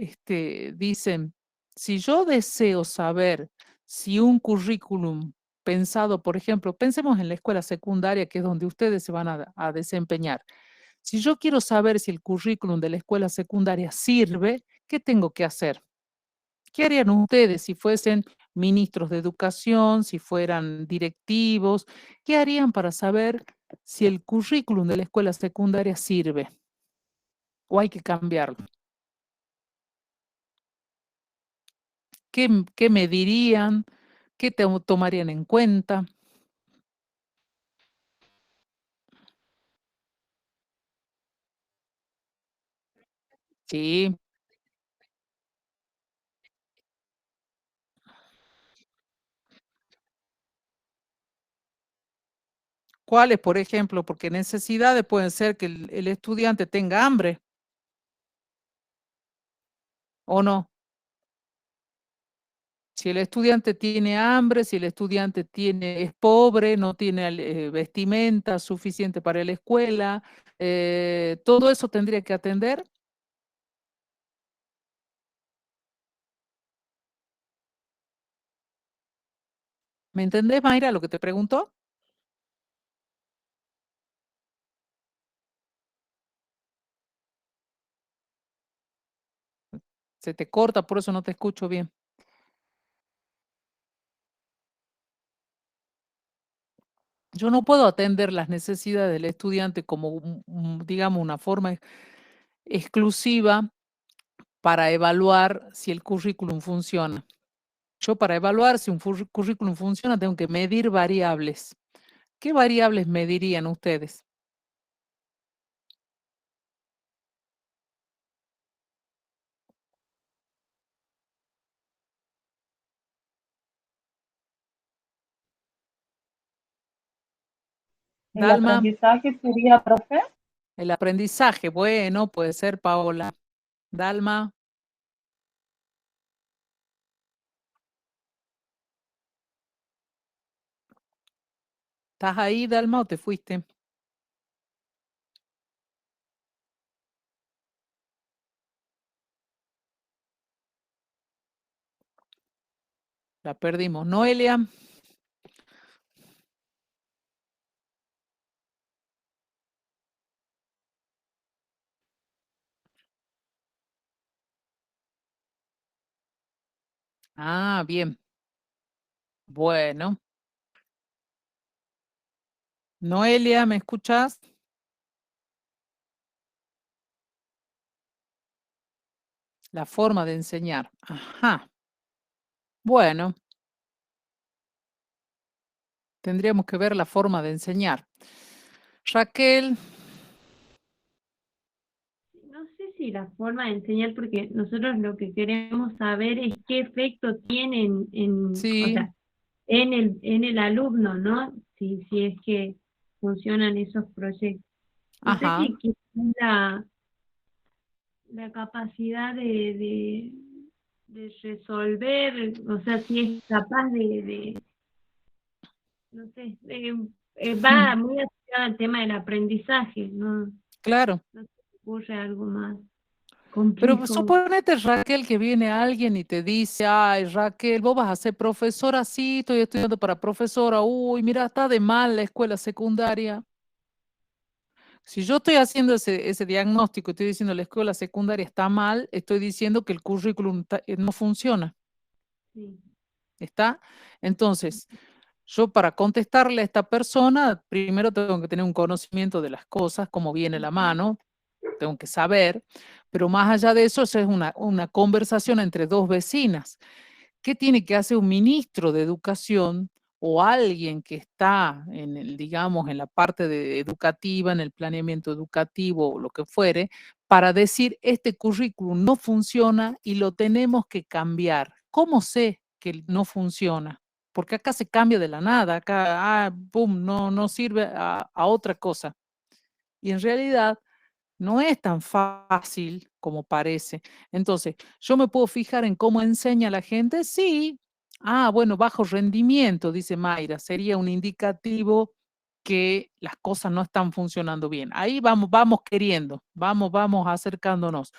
dicen, si yo deseo saber si un currículum pensado, por ejemplo, pensemos en la escuela secundaria, que es donde ustedes se van a desempeñar. Si yo quiero saber si el currículum de la escuela secundaria sirve, ¿qué tengo que hacer? ¿Qué harían ustedes si fuesen ministros de educación, si fueran directivos? ¿Qué harían para saber si el currículum de la escuela secundaria sirve o hay que cambiarlo? ¿Qué medirían? ¿Qué tomarían en cuenta? Sí. ¿Cuáles, por ejemplo? Porque necesidades pueden ser que el estudiante tenga hambre o no. Si el estudiante tiene hambre, si el estudiante es pobre, no tiene vestimenta suficiente para la escuela, todo eso tendría que atender. ¿Me entendés, Mayra, lo que te pregunto? Se te corta, por eso no te escucho bien. Yo no puedo atender las necesidades del estudiante como, digamos, una forma exclusiva para evaluar si el currículum funciona. Yo para evaluar si un currículum funciona tengo que medir variables. ¿Qué variables medirían ustedes? ¿El Dalma, aprendizaje sería, profe? el aprendizaje, bueno, puede ser Paola. Dalma, ¿estás ahí, Dalma, o te fuiste? La perdimos. Noelia, ah, bien. Bueno. Noelia, ¿me escuchas? La forma de enseñar. Ajá. Bueno, tendríamos que ver la forma de enseñar. Raquel, y la forma de enseñar, porque nosotros lo que queremos saber es qué efecto tiene o Sí, sea, en el alumno, ¿no? Si es que funcionan esos proyectos. No sé ajá. si quizás la capacidad de resolver, o sea, si es capaz no sé, va muy asociado al tema del aprendizaje, ¿no? Claro. No se me ocurre algo más Pero complejo. suponete, Raquel, que viene alguien y te dice, ay, Raquel, vos vas a ser profesora, sí, estoy estudiando para profesora, uy, mira, está de mal la escuela secundaria. Si yo estoy haciendo ese diagnóstico, estoy diciendo la escuela secundaria está mal, estoy diciendo que el currículum no funciona, Sí. ¿está? Entonces, yo para contestarle a esta persona, primero tengo que tener un conocimiento de las cosas, cómo viene la mano, tengo que saber, pero más allá de eso, es una conversación entre dos vecinas. ¿Qué tiene que hacer un ministro de educación o alguien que está en el, digamos, en la parte educativa, en el planeamiento educativo o lo que fuere, para decir este currículum no funciona y lo tenemos que cambiar? ¿Cómo sé que no funciona? Porque acá se cambia de la nada, acá, boom, no sirve a otra cosa. Y en realidad no es tan fácil como parece. Entonces, ¿yo me puedo fijar en cómo enseña la gente? Sí. Ah, bueno, bajo rendimiento, dice Mayra, sería un indicativo que las cosas no están funcionando bien. Ahí vamos queriendo, vamos acercándonos.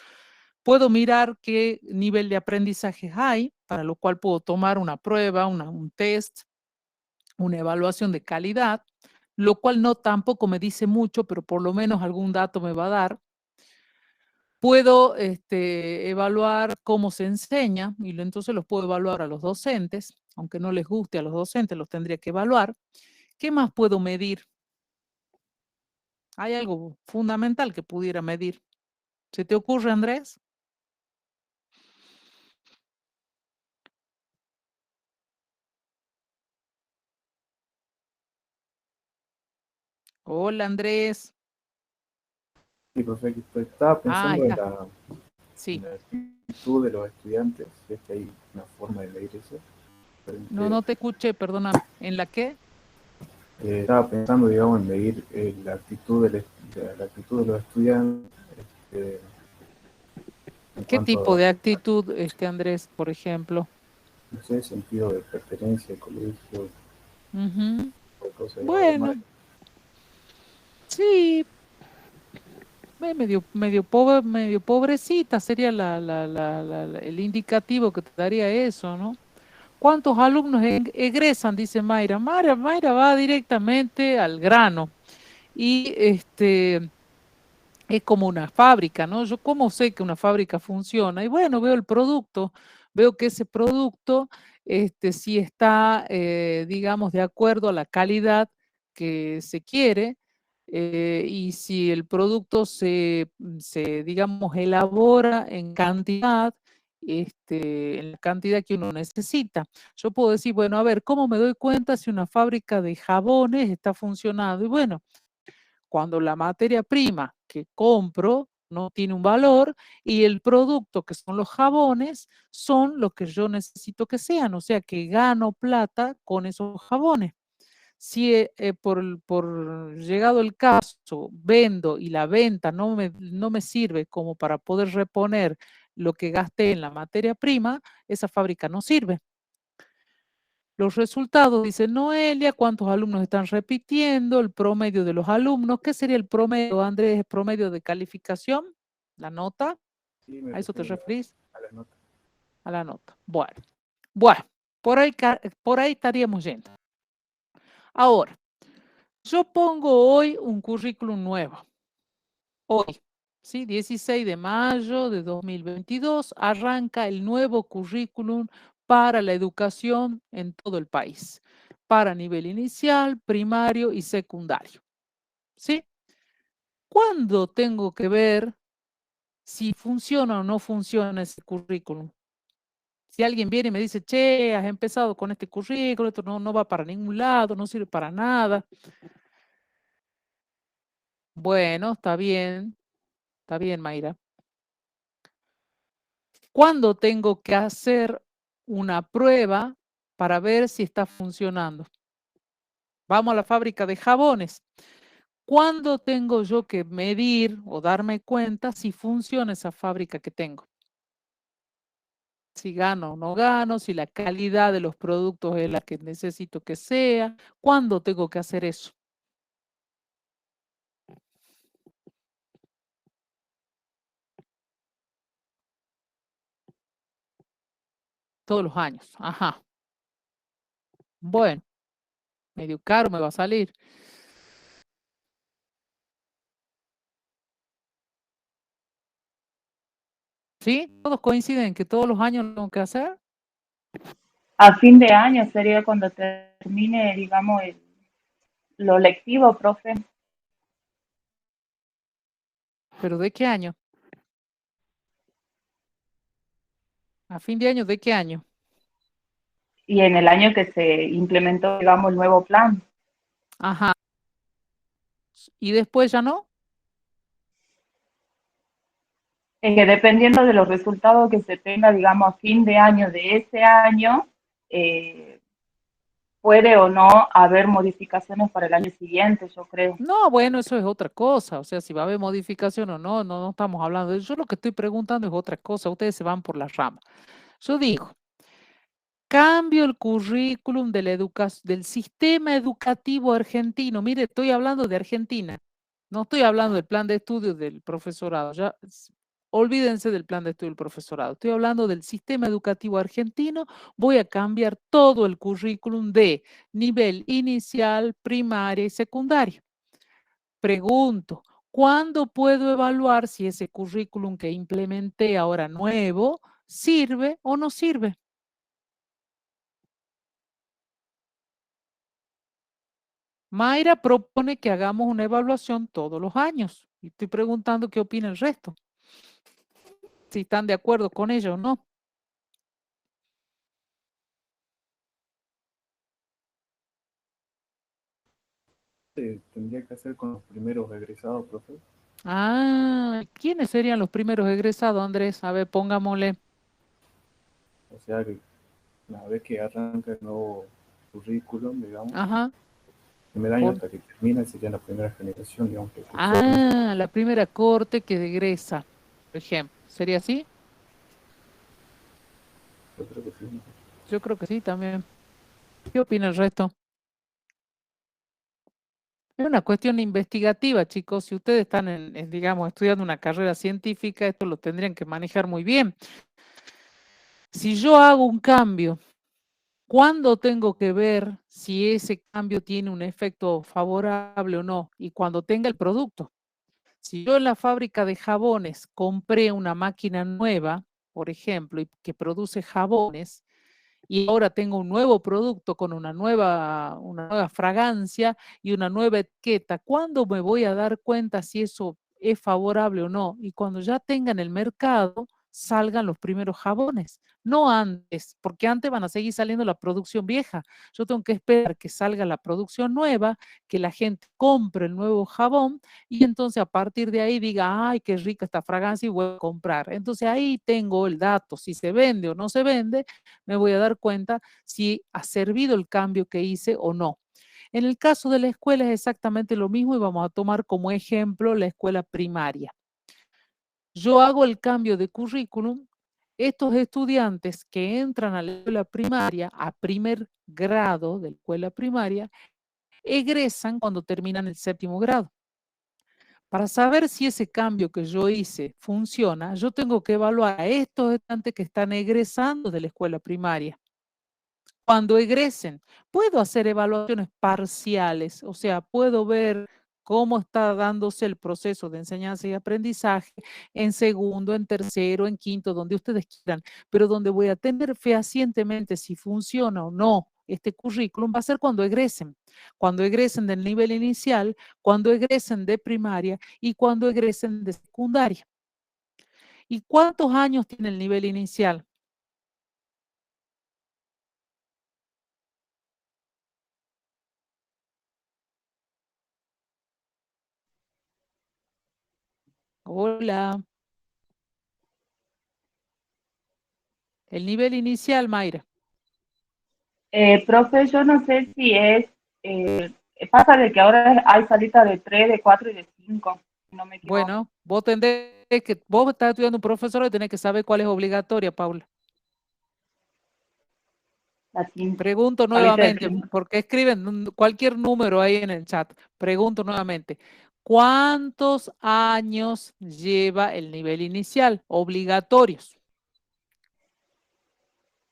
Puedo mirar qué nivel de aprendizaje hay, para lo cual puedo tomar una prueba, un test, una evaluación de calidad, lo cual no tampoco me dice mucho, pero por lo menos algún dato me va a dar. Puedo evaluar cómo se enseña y entonces los puedo evaluar a los docentes, aunque no les guste a los docentes, los tendría que evaluar. ¿Qué más puedo medir? ¿Hay algo fundamental que pudiera medir? ¿Se te ocurre, Andrés? Hola, Andrés. Sí, profe, estaba Ah, ahí pensando está. en Sí. la actitud de los estudiantes, si es que hay una forma de medir eso. No te escuché, perdóname. ¿En la qué? Estaba pensando, digamos, en medir la actitud de los estudiantes este, en ¿Qué cuanto tipo a, de actitud, Andrés, por ejemplo? no sé, sentido de pertenencia al colegio, Ujú. o cosas, digamos, Bueno, sí, medio pobrecita sería el indicativo que te daría eso, ¿no? ¿Cuántos alumnos egresan? Dice Mayra. Mayra va directamente al grano y es como una fábrica, ¿no? Yo cómo sé que una fábrica funciona y bueno, veo el producto, veo que ese producto sí está, digamos, de acuerdo a la calidad que se quiere y si el producto digamos, elabora en cantidad, en la cantidad que uno necesita. Yo puedo decir, bueno, a ver, ¿cómo me doy cuenta si una fábrica de jabones está funcionando? Y bueno, cuando la materia prima que compro no tiene un valor y el producto que son los jabones son lo que yo necesito que sean, o sea que gano plata con esos jabones. Si por llegado el caso vendo y la venta no me sirve como para poder reponer lo que gasté en la materia prima, esa fábrica no sirve. Los resultados, dice Noelia, cuántos alumnos están repitiendo, el promedio de los alumnos. ¿Qué sería el promedio, Andrés? ¿El promedio de calificación? ¿La nota? sí, me ¿A eso te refiero referís? a las notas. A la nota. Bueno, por ahí estaríamos yendo. Ahora, yo pongo hoy un currículum nuevo. Hoy, ¿sí? 16 de mayo de 2022 arranca el nuevo currículum para la educación en todo el país, para nivel inicial, primario y secundario. ¿Sí? ¿Cuándo tengo que ver si funciona o no funciona ese currículum? Si alguien viene y me dice, che, has empezado con este currículum, esto no va para ningún lado, no sirve para nada. Bueno, está bien, Mayra. ¿Cuándo tengo que hacer una prueba para ver si está funcionando? Vamos a la fábrica de jabones. ¿Cuándo tengo yo que medir o darme cuenta si funciona esa fábrica que tengo? Si gano o no gano, si la calidad de los productos es la que necesito que sea. ¿Cuándo tengo que hacer eso? Todos los años. Ajá. Bueno, medio caro me va a salir. ¿Sí? ¿Todos coinciden que todos los años lo tengo que hacer? A fin de año sería cuando termine, digamos, lo lectivo, profe. ¿Pero de qué año? ¿A fin de año de qué año? Y en el año que se implementó, digamos, el nuevo plan. Ajá. ¿Y después ya no? Es que dependiendo de los resultados que se tenga, digamos, a fin de año de ese año, eh, puede o no haber modificaciones para el año siguiente, yo creo. No, bueno, eso es otra cosa. O sea, si va a haber modificación o no, no estamos hablando de eso. Yo lo que estoy preguntando es otra cosa. Ustedes se van por la rama. Yo digo, cambio el currículum de del sistema educativo argentino. Mire, estoy hablando de Argentina. No estoy hablando del plan de estudio del profesorado. Ya, olvídense del plan de estudio del profesorado. Estoy hablando del sistema educativo argentino. Voy a cambiar todo el currículum de nivel inicial, primaria y secundaria. Pregunto, ¿cuándo puedo evaluar si ese currículum que implementé ahora nuevo sirve o no sirve? Mayra propone que hagamos una evaluación todos los años. Y estoy preguntando qué opina el resto. Si están de acuerdo con ello o no. Tendría que hacer con los primeros egresados, profe. Ah, ¿quiénes serían los primeros egresados, Andrés? A ver, pongámosle. O sea, que una vez que arranca el nuevo currículum, digamos, Ajá. primer año hasta que termina sería la primera generación, digamos, que cursó. Ah, la primera corte que egresa, por ejemplo. ¿Sería así? Yo creo que sí, ¿no? Yo creo que sí también. ¿Qué opina el resto? Es una cuestión investigativa, chicos. Si ustedes están, digamos, estudiando una carrera científica, esto lo tendrían que manejar muy bien. Si yo hago un cambio, ¿cuándo tengo que ver si ese cambio tiene un efecto favorable o no? Y cuando tenga el producto. Si yo en la fábrica de jabones compré una máquina nueva, por ejemplo, y que produce jabones, y ahora tengo un nuevo producto con una nueva fragancia y una nueva etiqueta, ¿cuándo me voy a dar cuenta si eso es favorable o no? Y cuando ya tenga en el mercado, salgan los primeros jabones, no antes, porque antes van a seguir saliendo la producción vieja. Yo tengo que esperar que salga la producción nueva, que la gente compre el nuevo jabón y entonces a partir de ahí diga, ay, qué rica esta fragancia y voy a comprar. Entonces ahí tengo el dato, si se vende o no se vende, me voy a dar cuenta si ha servido el cambio que hice o no. En el caso de la escuela es exactamente lo mismo y vamos a tomar como ejemplo la escuela primaria. Yo hago el cambio de currículum. Estos estudiantes que entran a la escuela primaria, a primer grado de la escuela primaria, egresan cuando terminan el séptimo grado. Para saber si ese cambio que yo hice funciona, yo tengo que evaluar a estos estudiantes que están egresando de la escuela primaria. Cuando egresen, puedo hacer evaluaciones parciales, o sea, puedo ver cómo está dándose el proceso de enseñanza y aprendizaje en segundo, en tercero, en quinto, donde ustedes quieran, pero donde voy a tener fehacientemente si funciona o no este currículum va a ser cuando egresen del nivel inicial, cuando egresen de primaria y cuando egresen de secundaria. ¿Y cuántos años tiene el nivel inicial? Hola. El nivel inicial, Mayra. Profe, yo no sé si pasa de que ahora hay salitas de 3, de 4 y de 5, si no me equivoco. Bueno, vos estás estudiando un profesor y tenés que saber cuál es obligatoria, Paula. La 5. Pregunto nuevamente, porque escriben cualquier número ahí en el chat. Pregunto nuevamente, ¿cuántos años lleva el nivel inicial? Obligatorios.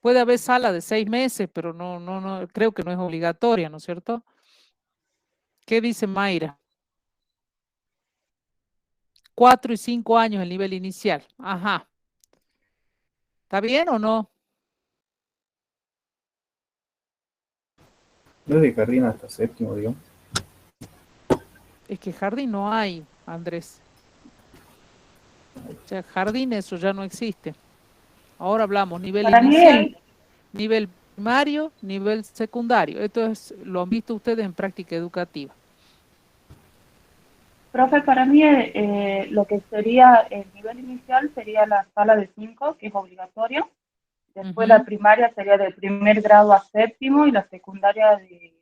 Puede haber sala de 6 meses, pero no, creo que no es obligatoria, ¿no es cierto? ¿Qué dice Mayra? 4 y 5 años el nivel inicial. Ajá. ¿Está bien o no? No es de jardín hasta séptimo, digamos. Es que jardín no hay, Andrés. O sea, jardín eso ya no existe. Ahora hablamos nivel Para inicial, mí, nivel primario, nivel secundario. Esto lo han visto ustedes en práctica educativa. profe, para mí lo que sería el nivel inicial sería la sala de 5, que es obligatorio. Después la primaria sería de primer grado a séptimo y la secundaria de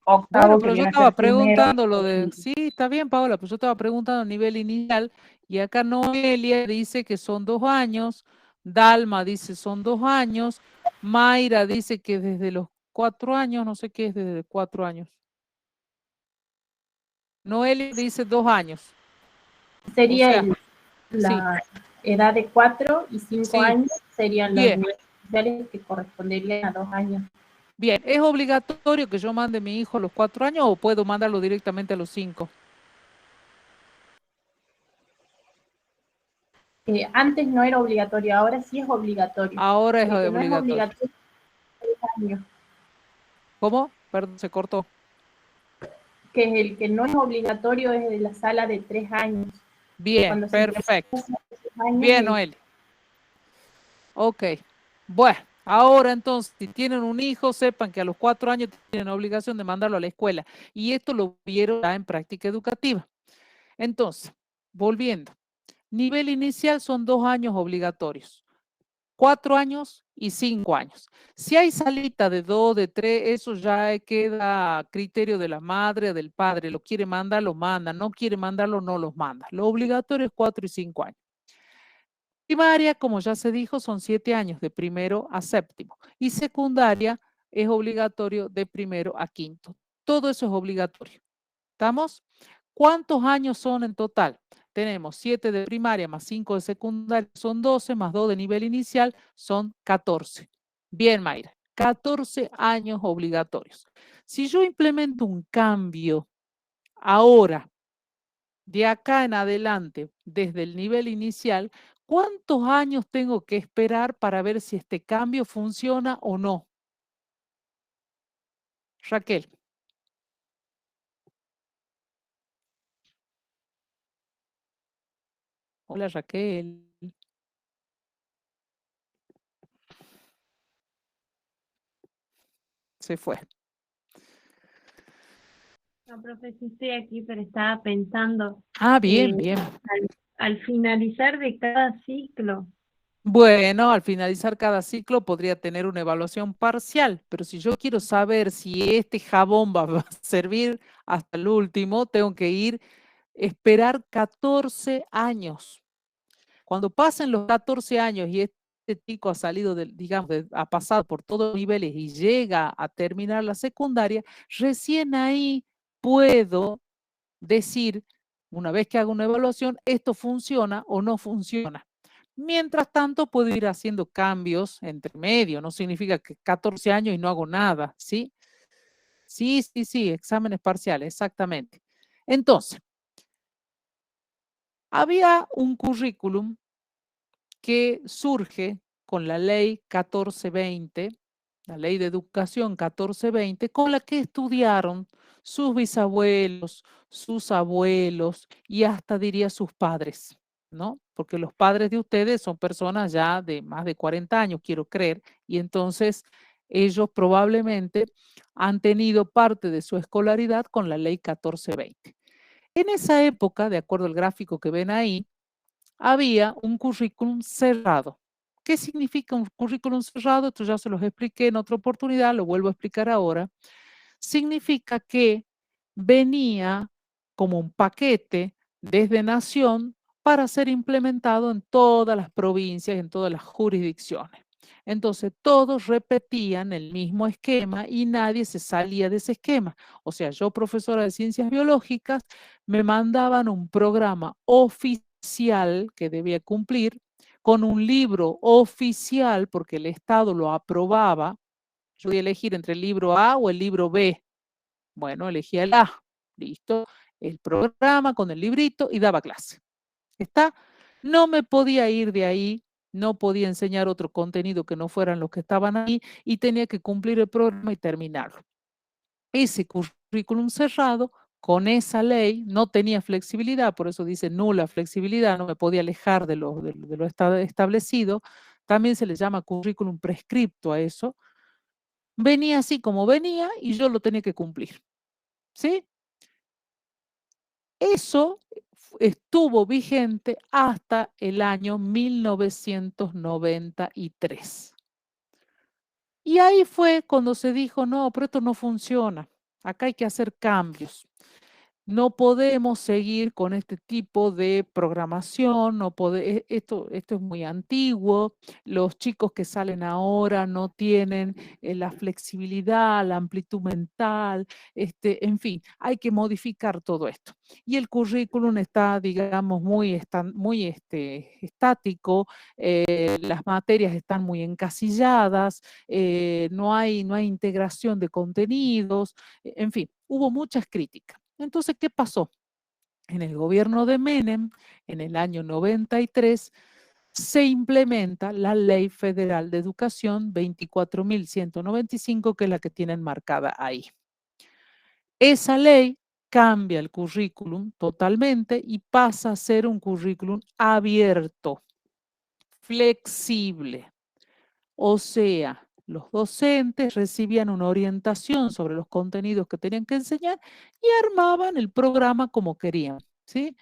octavo, Bueno, que pero yo viene a estaba ser primero. preguntando lo de... Sí, está bien, Paola, pero yo estaba preguntando a nivel inicial y acá Noelia dice que son 2 años, Dalma dice son 2 años, Mayra dice que desde los 4 años, no sé qué es desde 4 años. Noelia dice 2 años. Sería O sea, la edad de 4 y 5 sí. años serían los Bien. niveles iniciales que corresponderían a 2 años. Bien, ¿es obligatorio que yo mande a mi hijo a los 4 años o puedo mandarlo directamente a los 5? Antes no era obligatorio, ahora sí es obligatorio. Ahora es El que no es obligatorio. obligatorio es 3 años. ¿Cómo? Perdón, se cortó. Que es el que no es obligatorio es de la sala de 3 años. Bien, Cuando perfecto. se 3 años Bien, Noel. Ok. Bueno, ahora entonces, si tienen un hijo, sepan que a los 4 años tienen obligación de mandarlo a la escuela. Y esto lo vieron ya en práctica educativa. Entonces, volviendo. Nivel inicial son 2 años obligatorios. 4 años y 5 años. Si hay salita de 2, de 3, eso ya queda a criterio de la madre o del padre. Lo quiere mandar, lo manda. No quiere mandarlo, no los manda. Lo obligatorio es 4 y 5 años. Primaria, como ya se dijo, son 7 años, de primero a séptimo. Y secundaria es obligatorio de primero a quinto. Todo eso es obligatorio. ¿Estamos? ¿Cuántos años son en total? Tenemos 7 de primaria más 5 de secundaria, son 12, más 2 de nivel inicial, son 14. Bien, Mayra, 14 años obligatorios. Si yo implemento un cambio ahora, de acá en adelante, desde el nivel inicial, ¿cuántos años tengo que esperar para ver si este cambio funciona o no? Raquel. Hola, Raquel. Se fue. No, profe, sí estoy aquí, pero estaba pensando. Bien, bien. Al finalizar de cada ciclo. Bueno, al finalizar cada ciclo podría tener una evaluación parcial, pero si yo quiero saber si este jabón va a servir hasta el último, tengo que esperar 14 años. Cuando pasen los 14 años y este chico ha salido, ha pasado por todos los niveles y llega a terminar la secundaria, recién ahí puedo decir, una vez que hago una evaluación, esto funciona o no funciona. Mientras tanto, puedo ir haciendo cambios entre medio. No significa que 14 años y no hago nada, ¿sí? Sí, exámenes parciales, exactamente. Entonces, había un currículum que surge con la ley 1420, la ley de educación 1420, con la que estudiaron sus bisabuelos, sus abuelos y hasta diría sus padres, ¿no? Porque los padres de ustedes son personas ya de más de 40 años, quiero creer, y entonces ellos probablemente han tenido parte de su escolaridad con la ley 1420. En esa época, de acuerdo al gráfico que ven ahí, había un currículum cerrado. ¿Qué significa un currículum cerrado? Esto ya se los expliqué en otra oportunidad, lo vuelvo a explicar ahora. Significa que venía como un paquete desde Nación para ser implementado en todas las provincias, en todas las jurisdicciones. Entonces, todos repetían el mismo esquema y nadie se salía de ese esquema. O sea, yo, profesora de ciencias biológicas, me mandaban un programa oficial que debía cumplir con un libro oficial, porque el Estado lo aprobaba. Yo podía elegir entre el libro A o el libro B. Bueno, elegía el A. Listo. El programa con el librito y daba clase. ¿Está? No me podía ir de ahí, no podía enseñar otro contenido que no fueran los que estaban ahí y tenía que cumplir el programa y terminarlo. Ese currículum cerrado, con esa ley, no tenía flexibilidad, por eso dice nula flexibilidad, no me podía alejar de lo establecido. También se le llama currículum prescripto a eso. Venía así como venía y yo lo tenía que cumplir. ¿Sí? Eso estuvo vigente hasta el año 1993. Y ahí fue cuando se dijo, no, pero esto no funciona, acá hay que hacer cambios. No podemos seguir con este tipo de programación, esto es muy antiguo, los chicos que salen ahora no tienen la flexibilidad, la amplitud mental, en fin, hay que modificar todo esto. Y el currículum está, digamos, muy estático, las materias están muy encasilladas, no hay integración de contenidos, en fin, hubo muchas críticas. Entonces, ¿qué pasó? En el gobierno de Menem, en el año 93, se implementa la Ley Federal de Educación 24.195, que es la que tienen marcada ahí. Esa ley cambia el currículum totalmente y pasa a ser un currículum abierto, flexible. O sea, los docentes recibían una orientación sobre los contenidos que tenían que enseñar y armaban el programa como querían, ¿sí?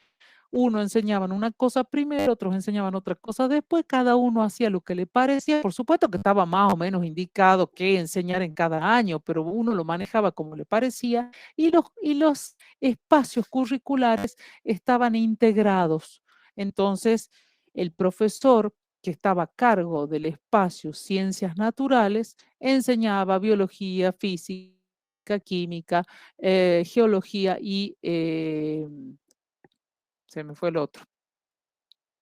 Uno enseñaban una cosa primero, otros enseñaban otra cosa después, cada uno hacía lo que le parecía. Por supuesto que estaba más o menos indicado qué enseñar en cada año, pero uno lo manejaba como le parecía y los espacios curriculares estaban integrados. Entonces, el profesor que estaba a cargo del espacio Ciencias Naturales enseñaba biología, física, química, geología y se me fue el otro,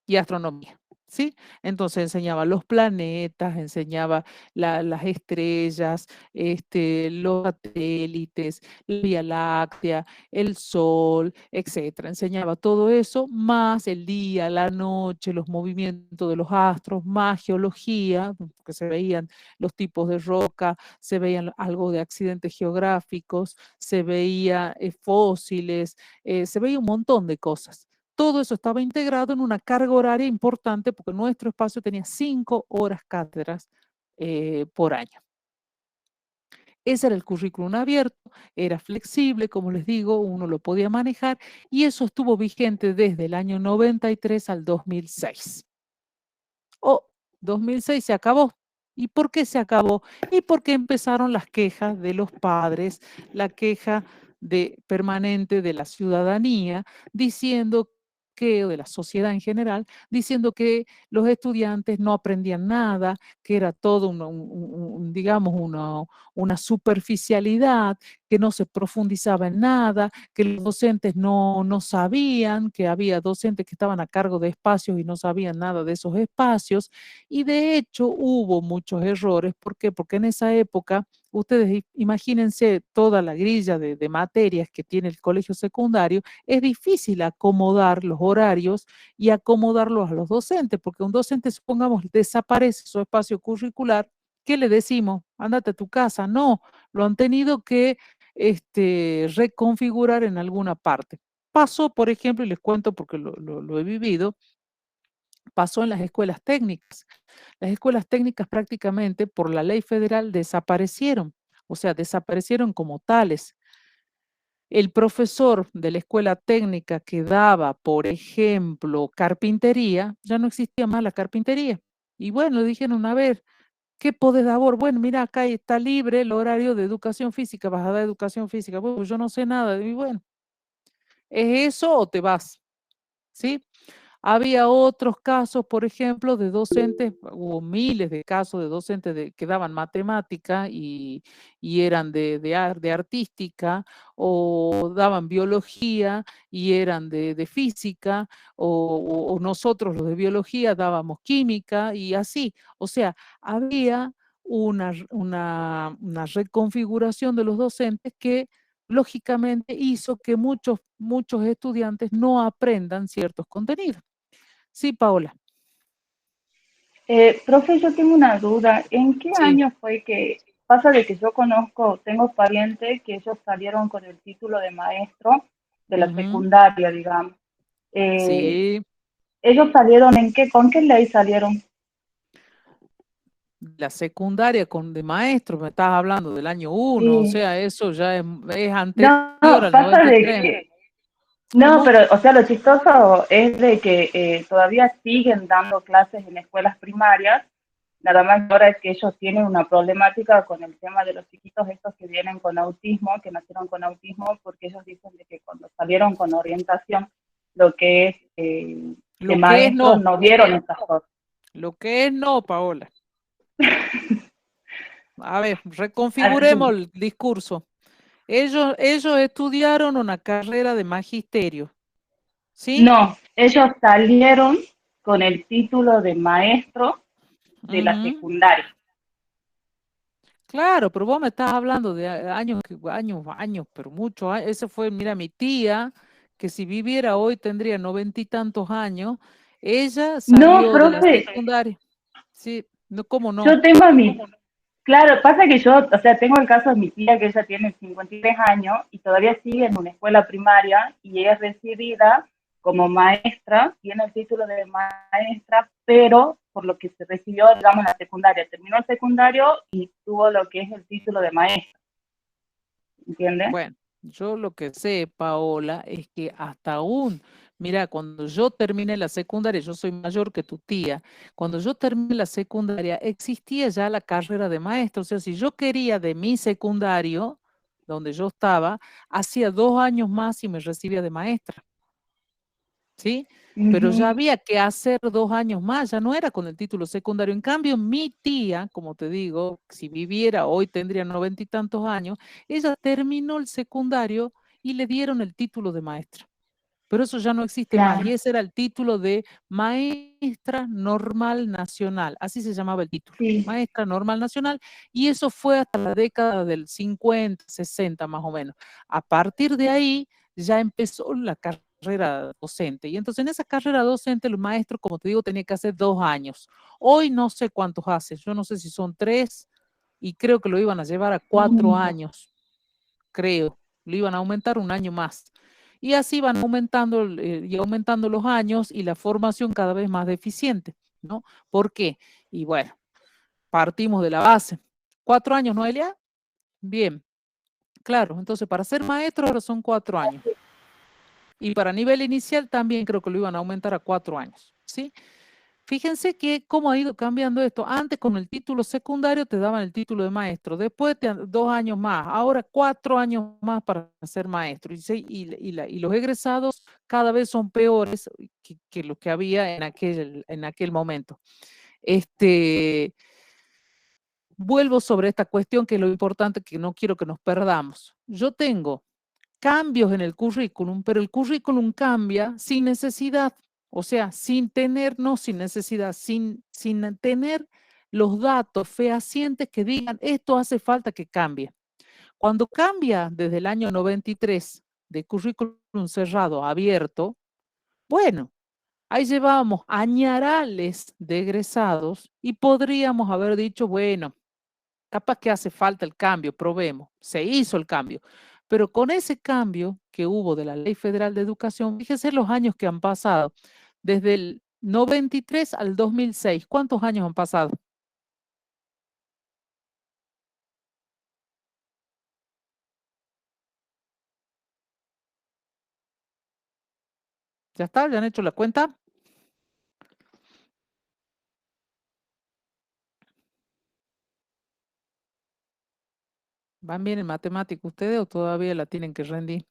y astronomía, ¿sí? Entonces enseñaba los planetas, enseñaba las estrellas, los satélites, la Vía Láctea, el Sol, etcétera. Enseñaba todo eso, más el día, la noche, los movimientos de los astros, más geología, porque se veían los tipos de roca, se veían algo de accidentes geográficos, se veía fósiles, se veía un montón de cosas. Todo eso estaba integrado en una carga horaria importante porque nuestro espacio tenía 5 horas cátedras por año. Ese era el currículum abierto, era flexible, como les digo, uno lo podía manejar y eso estuvo vigente desde el año 93 al 2006. 2006 se acabó. ¿Y por qué se acabó? Y porque empezaron las quejas de los padres, la queja permanente de la ciudadanía, diciendo que, o de la sociedad en general, diciendo que los estudiantes no aprendían nada, que era todo digamos, una superficialidad, que no se profundizaba en nada, que los docentes no sabían, que había docentes que estaban a cargo de espacios y no sabían nada de esos espacios. Y de hecho hubo muchos errores. ¿Por qué? Porque en esa época, ustedes imagínense toda la grilla de materias que tiene el colegio secundario, es difícil acomodar los horarios y acomodarlos a los docentes, porque un docente, supongamos, desaparece su espacio curricular, ¿qué le decimos? Ándate a tu casa. No, lo han tenido que reconfigurar en alguna parte. Pasó, por ejemplo, y les cuento porque lo he vivido, pasó en las escuelas técnicas. Las escuelas técnicas prácticamente por la ley federal desaparecieron, o sea, desaparecieron como tales. El profesor de la escuela técnica que daba, por ejemplo, carpintería, ya no existía más la carpintería. Y bueno, dijeron, a ver, ¿qué podés dar vos? Bueno, mira, acá está libre el horario de educación física, vas a dar educación física. Bueno, pues yo no sé nada. Y bueno, ¿es eso o te vas? ¿Sí? Había otros casos, por ejemplo, de docentes, hubo miles de casos de docentes que daban matemática y eran de artística, o daban biología y eran de física, o nosotros los de biología dábamos química y así. O sea, había una reconfiguración de los docentes que lógicamente hizo que muchos estudiantes no aprendan ciertos contenidos. Sí, Paola. Profe, yo tengo una duda. ¿En qué Sí. año fue que pasa de que yo conozco, tengo parientes que ellos salieron con el título de maestro de la Ujú. secundaria, digamos? Eh, Sí, ¿Ellos salieron en qué? ¿Con qué ley salieron? la secundaria de maestro, me estás hablando del año 1, o Sí. sea, eso ya es No, anterior al pasa de 93. que, no, ¿Cómo? pero, o sea, lo chistoso es de que todavía siguen dando clases en escuelas primarias, nada más que ahora es que ellos tienen una problemática con el tema de los chiquitos estos que vienen con autismo, que nacieron con autismo, porque ellos dicen de que cuando salieron con orientación, lo que es de Lo que es maestros no, no vieron estas cosas. lo que es no, Paola. A ver, reconfiguremos Así. el discurso. Ellos estudiaron una carrera de magisterio, ¿sí? No, ellos salieron con el título de maestro de la Ujú. secundaria. Claro, pero vos me estás hablando de años, años, pero muchos años. Ese fue, mira, mi tía, que si viviera hoy tendría 90 y tantos años. Ella No, salió de la profe, secundaria. Sí, no, ¿cómo no? yo tengo a mi, claro, pasa que yo, o sea, tengo el caso de mi tía que ella tiene 53 años y todavía sigue en una escuela primaria y ella es recibida como maestra, tiene el título de maestra, pero por lo que se recibió, digamos, en la secundaria. Terminó el secundario y tuvo lo que es el título de maestra, ¿entiendes? Bueno, yo lo que sé, Paola, es que hasta aún, mira, cuando yo terminé la secundaria, yo soy mayor que tu tía, cuando yo terminé la secundaria existía ya la carrera de maestro, o sea, si yo quería de mi secundario, donde yo estaba, hacía 2 años más y me recibía de maestra. ¿Sí? Pero ya Ujú. había que hacer 2 años más, ya no era con el título secundario. En cambio, mi tía, como te digo, si viviera hoy tendría 90 y tantos años, ella terminó el secundario y le dieron el título de maestra. Pero eso ya no existe más Claro, y ese era el título de maestra normal nacional, así se llamaba el título, sí, maestra normal nacional, y eso fue hasta la década del 50, 60 más o menos. A partir de ahí ya empezó la carrera docente y entonces en esa carrera docente el maestro, como te digo, tenía que hacer 2 años. Hoy no sé cuántos hace, yo no sé si son 3 y creo que lo iban a llevar a 4 años, creo, lo iban a aumentar un año más. Y así van aumentando y aumentando los años y la formación cada vez más deficiente, ¿no? ¿Por qué? Y bueno, partimos de la base. 4 años, Noelia. Bien, claro. Entonces, para ser maestro ahora son 4 años. Y para nivel inicial también creo que lo iban a aumentar a 4 años, ¿sí? Fíjense que cómo ha ido cambiando esto. Antes con el título secundario te daban el título de maestro, después 2 años más, ahora 4 años más para ser maestro. Y los egresados cada vez son peores que los que había en aquel momento. Este, vuelvo sobre esta cuestión que es lo importante que no quiero que nos perdamos. Yo tengo cambios en el currículum, pero el currículum cambia sin necesidad, o sea, no sin necesidad, sin tener los datos fehacientes que digan esto hace falta que cambie. Cuando cambia desde el año 93 de currículum cerrado a abierto, bueno, ahí llevábamos añarales de egresados y podríamos haber dicho, bueno, capaz que hace falta el cambio, probemos. Se hizo el cambio. Pero con ese cambio que hubo de la Ley Federal de Educación, fíjese los años que han pasado. Desde el 93 al 2006, ¿cuántos años han pasado? ¿Ya está? ¿Ya han hecho la cuenta? ¿Van bien en matemática ustedes o todavía la tienen que rendir?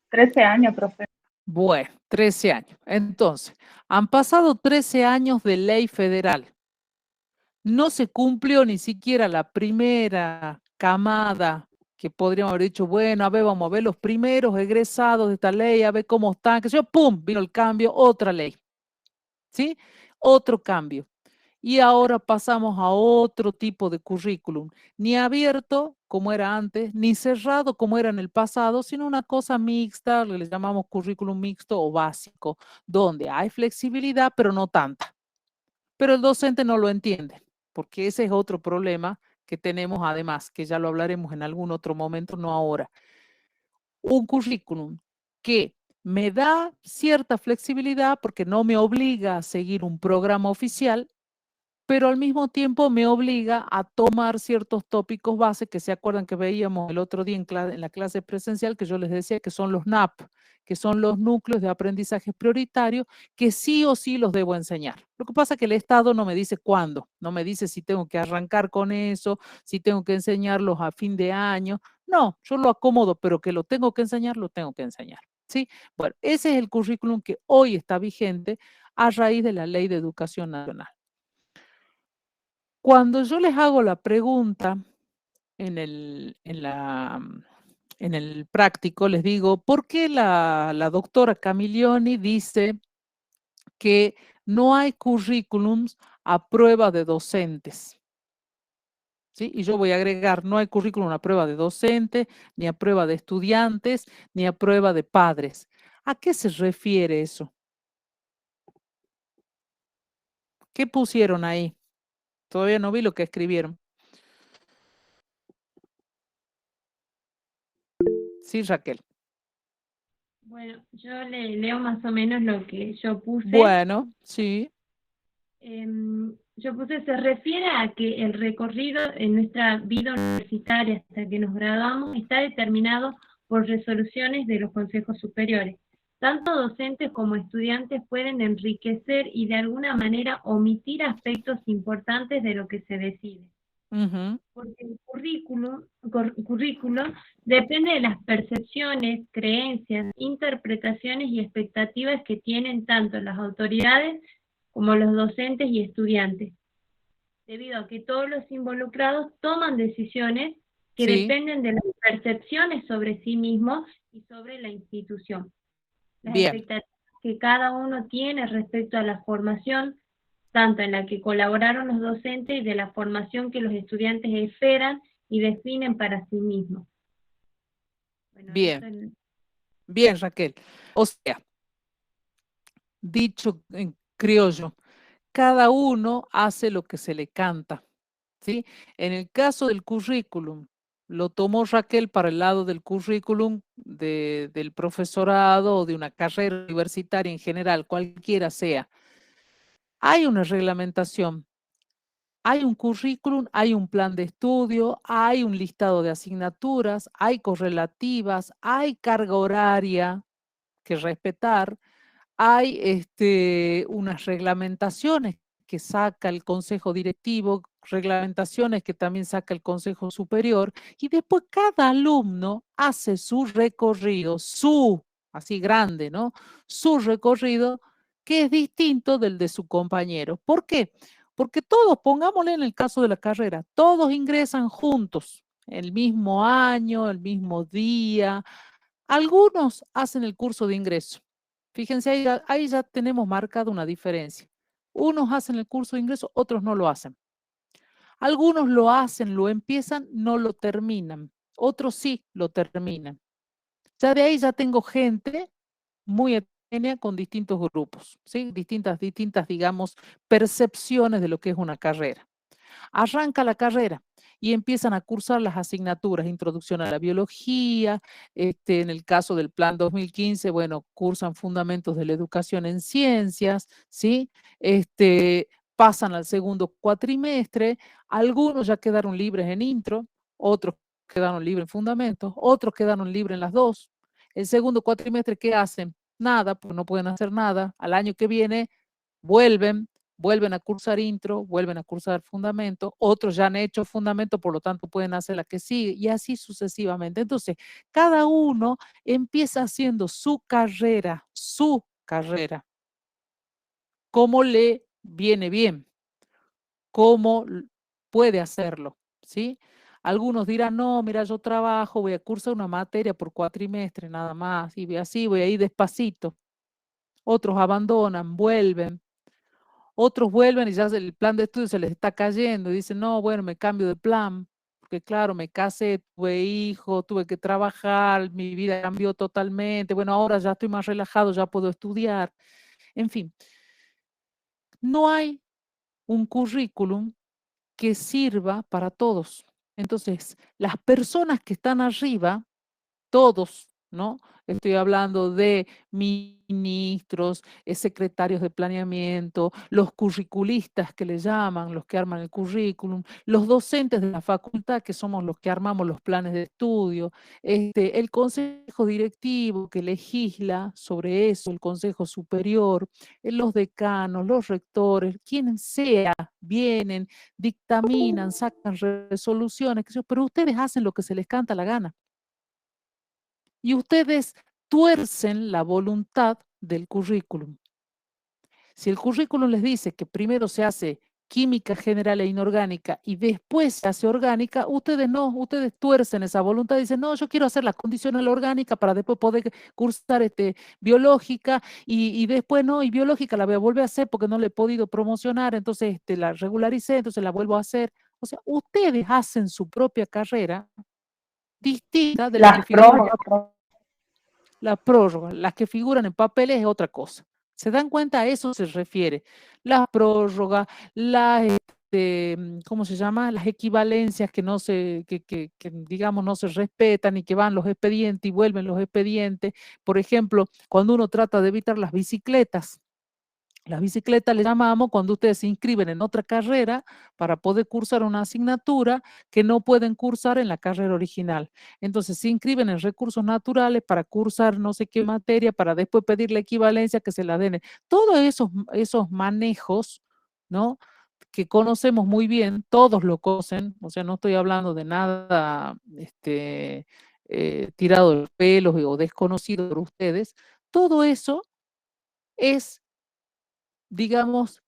13 años, profe. Bueno, 13 años. Entonces, han pasado 13 años de ley federal. No se cumplió ni siquiera la primera camada que podríamos haber dicho, bueno, a ver, vamos a ver los primeros egresados de esta ley, a ver cómo están, que yo, ¡pum!, vino el cambio, otra ley, ¿sí? Otro cambio. Y ahora pasamos a otro tipo de currículum, ni abierto como era antes, ni cerrado como era en el pasado, sino una cosa mixta, lo que le llamamos currículum mixto o básico, donde hay flexibilidad, pero no tanta. Pero el docente no lo entiende, porque ese es otro problema que tenemos además, que ya lo hablaremos en algún otro momento, no ahora. Un currículum que me da cierta flexibilidad porque no me obliga a seguir un programa oficial, pero al mismo tiempo me obliga a tomar ciertos tópicos base que se acuerdan que veíamos el otro día en la clase presencial, que yo les decía que son los NAP, que son los núcleos de aprendizaje prioritario, que sí o sí los debo enseñar. Lo que pasa es que el Estado no me dice cuándo, no me dice si tengo que arrancar con eso, si tengo que enseñarlos a fin de año. No, yo lo acomodo, pero que lo tengo que enseñar, lo tengo que enseñar. ¿Sí? Bueno, ese es el currículum que hoy está vigente a raíz de la Ley de Educación Nacional. Cuando yo les hago la pregunta en el práctico, les digo, ¿por qué la doctora Camilioni dice que no hay currículums a prueba de docentes? ¿Sí? Y yo voy a agregar, no hay currículum a prueba de docentes, ni a prueba de estudiantes, ni a prueba de padres. ¿A qué se refiere eso? ¿Qué pusieron ahí? Todavía no vi lo que escribieron. Sí, Raquel. Bueno, yo le leo más o menos lo que yo puse. Bueno, sí. Yo puse, se refiere a que el recorrido en nuestra vida universitaria hasta que nos graduamos está determinado por resoluciones de los consejos superiores. Tanto docentes como estudiantes pueden enriquecer y de alguna manera omitir aspectos importantes de lo que se decide. Porque el currículo depende de las percepciones, creencias, interpretaciones y expectativas que tienen tanto las autoridades como los docentes y estudiantes, debido a que todos los involucrados toman decisiones que dependen de las percepciones sobre sí mismos y sobre la institución. Las expectativas que cada uno tiene respecto a la formación, tanto en la que colaboraron los docentes y de la formación que los estudiantes esperan y definen para sí mismos. Bueno, bien, Raquel. O sea, dicho en criollo, cada uno hace lo que se le canta, ¿sí? En el caso del currículum, lo tomó Raquel para el lado del currículum del profesorado o de una carrera universitaria en general, cualquiera sea. Hay una reglamentación, hay un currículum, hay un plan de estudio, hay un listado de asignaturas, hay correlativas, hay carga horaria que respetar, hay unas reglamentaciones que saca el consejo directivo, reglamentaciones que también saca el consejo superior, y después cada alumno hace su recorrido, así grande, ¿no? Su recorrido que es distinto del de su compañero. ¿Por qué? Porque todos, pongámosle en el caso de la carrera, todos ingresan juntos, el mismo año, el mismo día. Algunos hacen el curso de ingreso. Fíjense, ahí ya tenemos marcada una diferencia. Unos hacen el curso de ingreso, otros no lo hacen. Algunos lo hacen, lo empiezan, no lo terminan. Otros sí lo terminan. Ya de ahí ya tengo gente muy heterogénea con distintos grupos, ¿sí? Distintas, digamos, percepciones de lo que es una carrera. Arranca la carrera y empiezan a cursar las asignaturas, introducción a la biología, en el caso del plan 2015, bueno, cursan fundamentos de la educación en ciencias, ¿sí? Pasan al segundo cuatrimestre, algunos ya quedaron libres en intro, otros quedaron libres en fundamentos, otros quedaron libres en las dos. El segundo cuatrimestre, ¿qué hacen? Nada, pues no pueden hacer nada. Al año que viene vuelven vuelven a cursar intro, vuelven a cursar fundamento, otros ya han hecho fundamento, por lo tanto pueden hacer la que sigue, y así sucesivamente. Entonces, cada uno empieza haciendo su carrera, cómo le viene bien, cómo puede hacerlo, ¿sí? Algunos dirán, no, mira, yo trabajo, voy a cursar una materia por cuatrimestre nada más, y así voy a ir despacito. Otros abandonan, vuelven. Otros vuelven y ya el plan de estudio se les está cayendo y dicen, no, bueno, me cambio de plan, porque claro, me casé, tuve hijos, tuve que trabajar, mi vida cambió totalmente, bueno, ahora ya estoy más relajado, ya puedo estudiar. En fin, no hay un currículum que sirva para todos. Entonces, las personas que están arriba, todos, ¿no? Estoy hablando de ministros, secretarios de planeamiento, los curriculistas que le llaman, los que arman el currículum, los docentes de la facultad que somos los que armamos los planes de estudio, el consejo directivo que legisla sobre eso, el consejo superior, los decanos, los rectores, quien sea, vienen, dictaminan, sacan resoluciones, pero ustedes hacen lo que se les canta la gana. Y ustedes tuercen la voluntad del currículum. Si el currículum les dice que primero se hace química general e inorgánica y después se hace orgánica, ustedes no, ustedes tuercen esa voluntad y dicen, no, yo quiero hacer la condicional orgánica para después poder cursar biológica y después no, y biológica la voy a volver a hacer porque no la he podido promocionar, entonces la regularicé, entonces la vuelvo a hacer. O sea, ustedes hacen su propia carrera distinta de la que figura. La prórroga, las que figuran en papeles es otra cosa. ¿Se dan cuenta? A eso se refiere. La prórroga, ¿cómo se llama? Las equivalencias que no se, que digamos no se respetan y que van los expedientes y vuelven los expedientes. Por ejemplo, cuando uno trata de evitar las bicicletas le llamamos cuando ustedes se inscriben en otra carrera para poder cursar una asignatura que no pueden cursar en la carrera original. Entonces se inscriben en recursos naturales para cursar no sé qué materia, para después pedir la equivalencia que se la den. Todos esos manejos, ¿no? Que conocemos muy bien, todos lo conocen, o sea, no estoy hablando de nada tirado de los pelos o desconocido por ustedes. Todo eso es, digamos,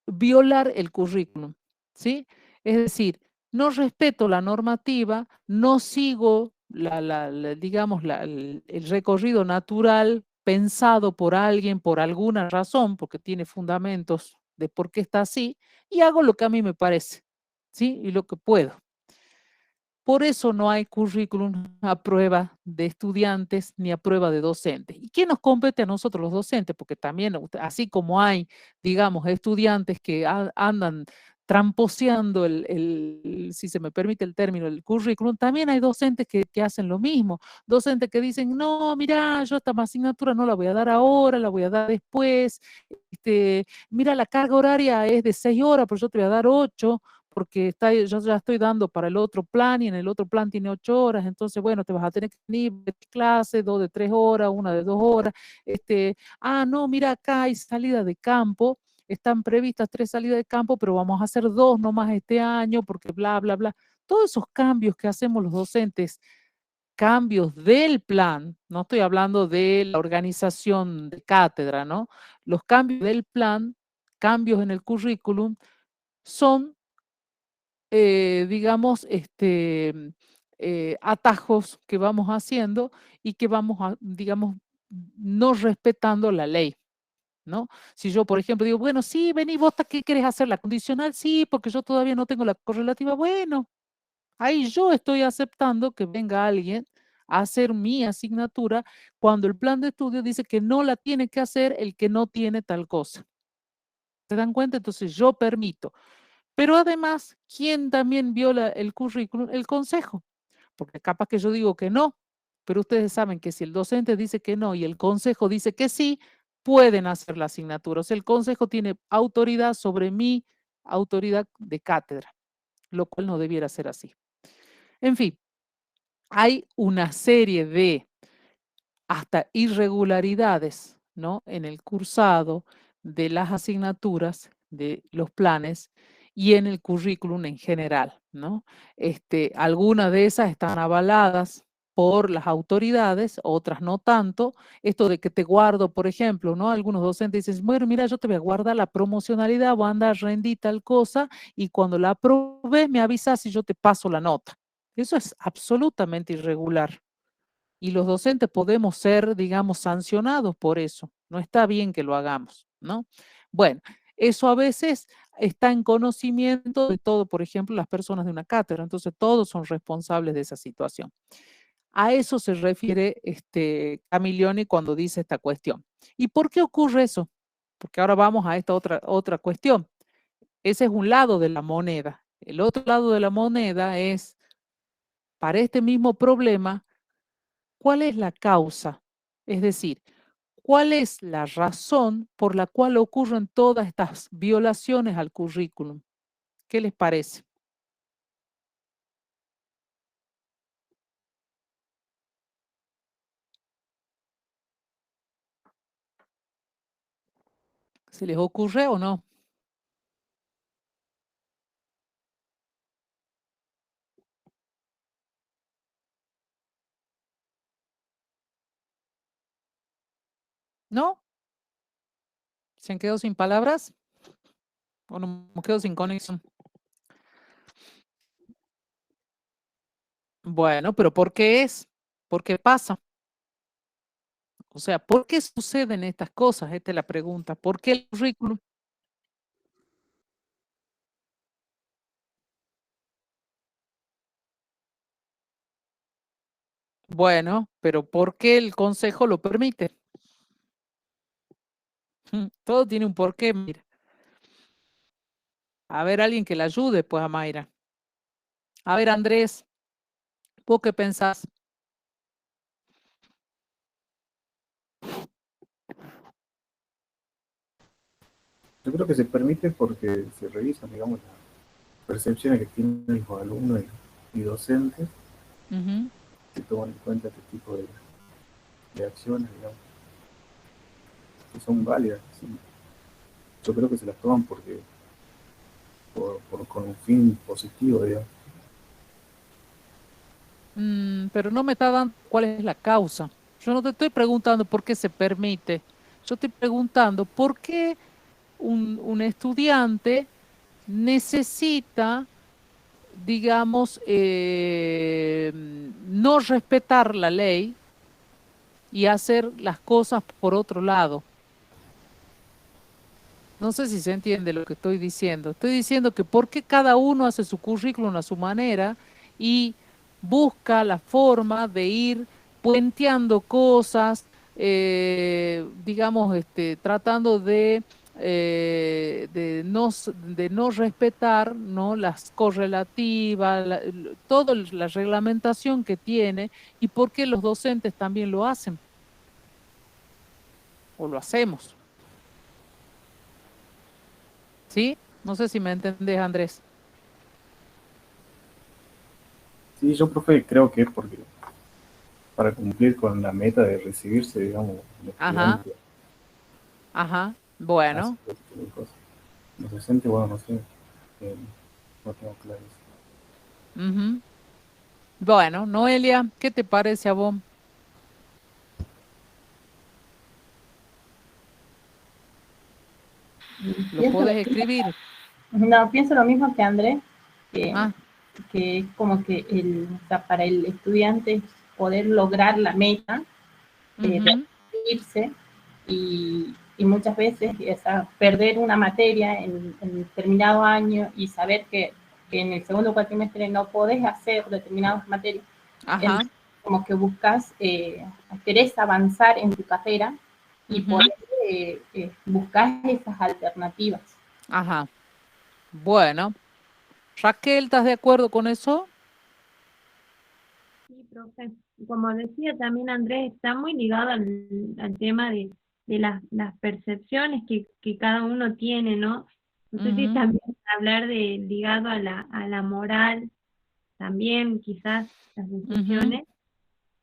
violar el currículum, ¿sí? Es decir, no respeto la normativa, no sigo, digamos, el recorrido natural pensado por alguien por alguna razón, porque tiene fundamentos de por qué está así, y hago lo que a mí me parece, ¿sí? Y lo que puedo. Por eso no hay currículum a prueba de estudiantes ni a prueba de docentes. ¿Y qué nos compete a nosotros los docentes? Porque también, así como hay, digamos, estudiantes que andan tramposeando si se me permite el término, el currículum, también hay docentes que hacen lo mismo. Docentes que dicen, no, mira, yo esta asignatura no la voy a dar ahora, la voy a dar después. Mira, la carga horaria es de 6 horas, pero yo te voy a dar 8 porque yo ya estoy dando para el otro plan y en el otro plan tiene 8 horas, entonces, bueno, te vas a tener que venir de clase, 2 de 3 horas, 1 de 2 horas. No, mira, acá hay salida de campo, están previstas 3 salidas de campo, pero vamos a hacer 2 nomás este año, porque bla, bla, bla. Todos esos cambios que hacemos los docentes, cambios del plan, no estoy hablando de la organización de cátedra, ¿no? Los cambios del plan, cambios en el currículum, son digamos, atajos que vamos haciendo y que vamos, digamos, no respetando la ley, ¿no? Si yo, por ejemplo, digo, bueno, sí, vení, vos, ¿qué querés hacer? ¿La condicional? Sí, porque yo todavía no tengo la correlativa. Bueno, ahí yo estoy aceptando que venga alguien a hacer mi asignatura cuando el plan de estudio dice que no la tiene que hacer el que no tiene tal cosa. ¿Se dan cuenta? Entonces yo permito. Pero además, ¿quién también viola el currículum? El consejo. Porque capaz que yo digo que no, pero ustedes saben que si el docente dice que no y el consejo dice que sí, pueden hacer la asignatura. O sea, el consejo tiene autoridad sobre mi autoridad de cátedra, lo cual no debiera ser así. En fin, hay una serie de hasta irregularidades, ¿no? En el cursado, de las asignaturas, de los planes y en el currículum en general, ¿no? Algunas de esas están avaladas por las autoridades, otras no tanto. Esto de que te guardo, por ejemplo, ¿no? Algunos docentes dicen, bueno, mira, yo te voy a guardar la promocionalidad, voy a andar rendí tal cosa, y cuando la aprobes me avisas y yo te paso la nota. Eso es absolutamente irregular. Y los docentes podemos ser, digamos, sancionados por eso. No está bien que lo hagamos, ¿no? Bueno, eso a veces está en conocimiento de todo, por ejemplo, las personas de una cátedra. Entonces, todos son responsables de esa situación. A eso se refiere Camiglioni cuando dice esta cuestión. ¿Y por qué ocurre eso? Porque ahora vamos a esta otra cuestión. Ese es un lado de la moneda. El otro lado de la moneda es, para este mismo problema, ¿cuál es la causa? Es decir, ¿cuál es la razón por la cual ocurren todas estas violaciones al currículum? ¿Qué les parece? ¿Se les ocurre o no? ¿No? ¿Se han quedado sin palabras? ¿O no me quedo sin conexión? Bueno, pero ¿por qué es? ¿Por qué pasa? O sea, ¿por qué suceden estas cosas? Esta es la pregunta. ¿Por qué el currículum? Bueno, pero ¿por qué el consejo lo permite? Todo tiene un porqué, mira. A ver, alguien que la ayude, pues, a Mayra. A ver, Andrés, ¿vos qué pensás? Yo creo que se permite porque se revisan, digamos, las percepciones que tienen los alumnos y docentes, que toman en cuenta este tipo de acciones, digamos, que son válidas. ¿Sí? Yo creo que se las toman porque con un fin positivo, digamos. Pero no me está dando cuál es la causa. Yo no te estoy preguntando por qué se permite. Yo estoy preguntando por qué un estudiante necesita, digamos, no respetar la ley y hacer las cosas por otro lado. No sé si se entiende lo que estoy diciendo. Estoy diciendo que por qué cada uno hace su currículum a su manera y busca la forma de ir puenteando cosas, digamos, tratando de no respetar, ¿no?, las correlativas, toda la reglamentación que tiene, y por qué los docentes también lo hacen o lo hacemos. ¿Sí? No sé si me entendés, Andrés. Sí, yo, profe, creo que es porque para cumplir con la meta de recibirse, digamos, el Ajá, estudiante ajá, hace bueno. este tipo de cosas. Los docentes, bueno, no sé, no tengo claro eso. Ujú. Bueno, Noelia, ¿qué te parece a vos? ¿Lo Pienso podés escribir? no, pienso lo mismo que Andrés, que, Ah, que es como que o sea, para el estudiante poder lograr la meta, ujú, recibirse, y muchas veces perder una materia en determinado año y saber que en el segundo cuatrimestre no podés hacer determinadas materias, ajá, entonces como que buscas, querés avanzar en tu carrera y por ujú, buscar esas alternativas. ajá. Bueno, Raquel, ¿estás de acuerdo con eso? Sí, profe. Como decía también Andrés, está muy ligado al tema de las percepciones que cada uno tiene, ¿no? No sé si Ujú, también hablar ligado a la moral, también quizás las ujú, decisiones.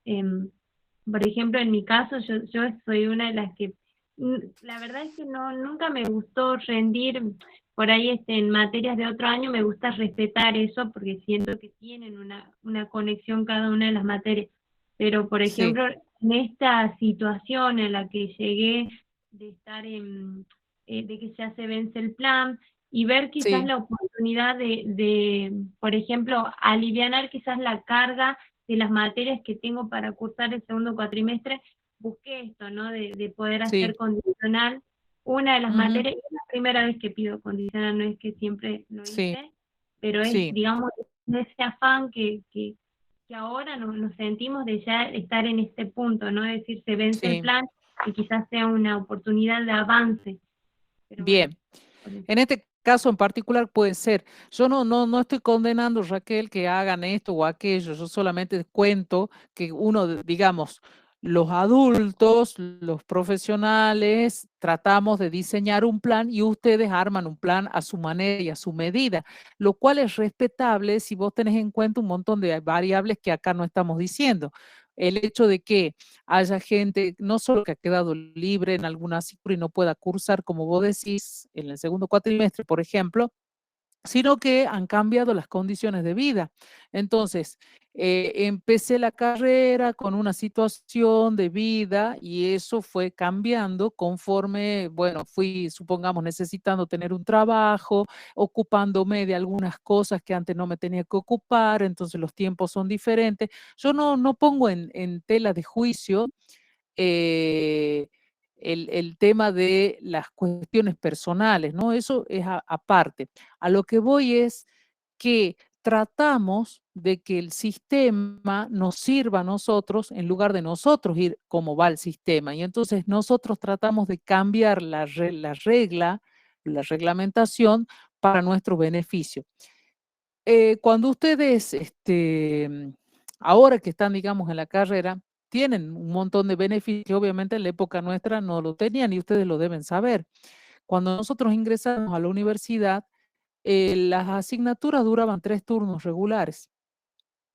Em, por ejemplo, en mi caso, yo soy una de las que La verdad es que nunca me gustó rendir por ahí en materias de otro año, me gusta respetar eso porque siento que tienen una conexión cada una de las materias. Pero, por ejemplo, en esta situación en la que llegué de estar de que ya se vence el plan y ver quizás la oportunidad por ejemplo, alivianar quizás la carga de las materias que tengo para cursar el segundo cuatrimestre, busqué esto, ¿no? De poder hacer condicional una de las materias. Es la primera vez que pido condicional, no es que siempre lo hice, pero es, digamos, ese afán que ahora nos sentimos de ya estar en este punto, ¿no? Es decir, se vence el plan y quizás sea una oportunidad de avance. Pero bien. Bueno, en este caso en particular puede ser. Yo no estoy condenando, Raquel, que hagan esto o aquello. Yo solamente cuento que uno, digamos, los adultos, los profesionales, tratamos de diseñar un plan y ustedes arman un plan a su manera y a su medida, lo cual es respetable si vos tenés en cuenta un montón de variables que acá no estamos diciendo. El hecho de que haya gente, no solo que ha quedado libre en alguna asignatura y no pueda cursar, como vos decís, en el segundo cuatrimestre, por ejemplo, sino que han cambiado las condiciones de vida. Entonces, empecé la carrera con una situación de vida y eso fue cambiando conforme, bueno, fui, supongamos, necesitando tener un trabajo, ocupándome de algunas cosas que antes no me tenía que ocupar, entonces los tiempos son diferentes. Yo no pongo en tela de juicio el tema de las cuestiones personales, ¿no? Eso es aparte. A lo que voy es que tratamos de que el sistema nos sirva a nosotros en lugar de nosotros ir como va el sistema. Y entonces nosotros tratamos de cambiar la regla, la reglamentación para nuestro beneficio. Cuando ustedes, ahora que están, digamos, en la carrera, tienen un montón de beneficios que obviamente en la época nuestra no lo tenían y ustedes lo deben saber. Cuando nosotros ingresamos a la universidad, las asignaturas duraban 3 turnos regulares.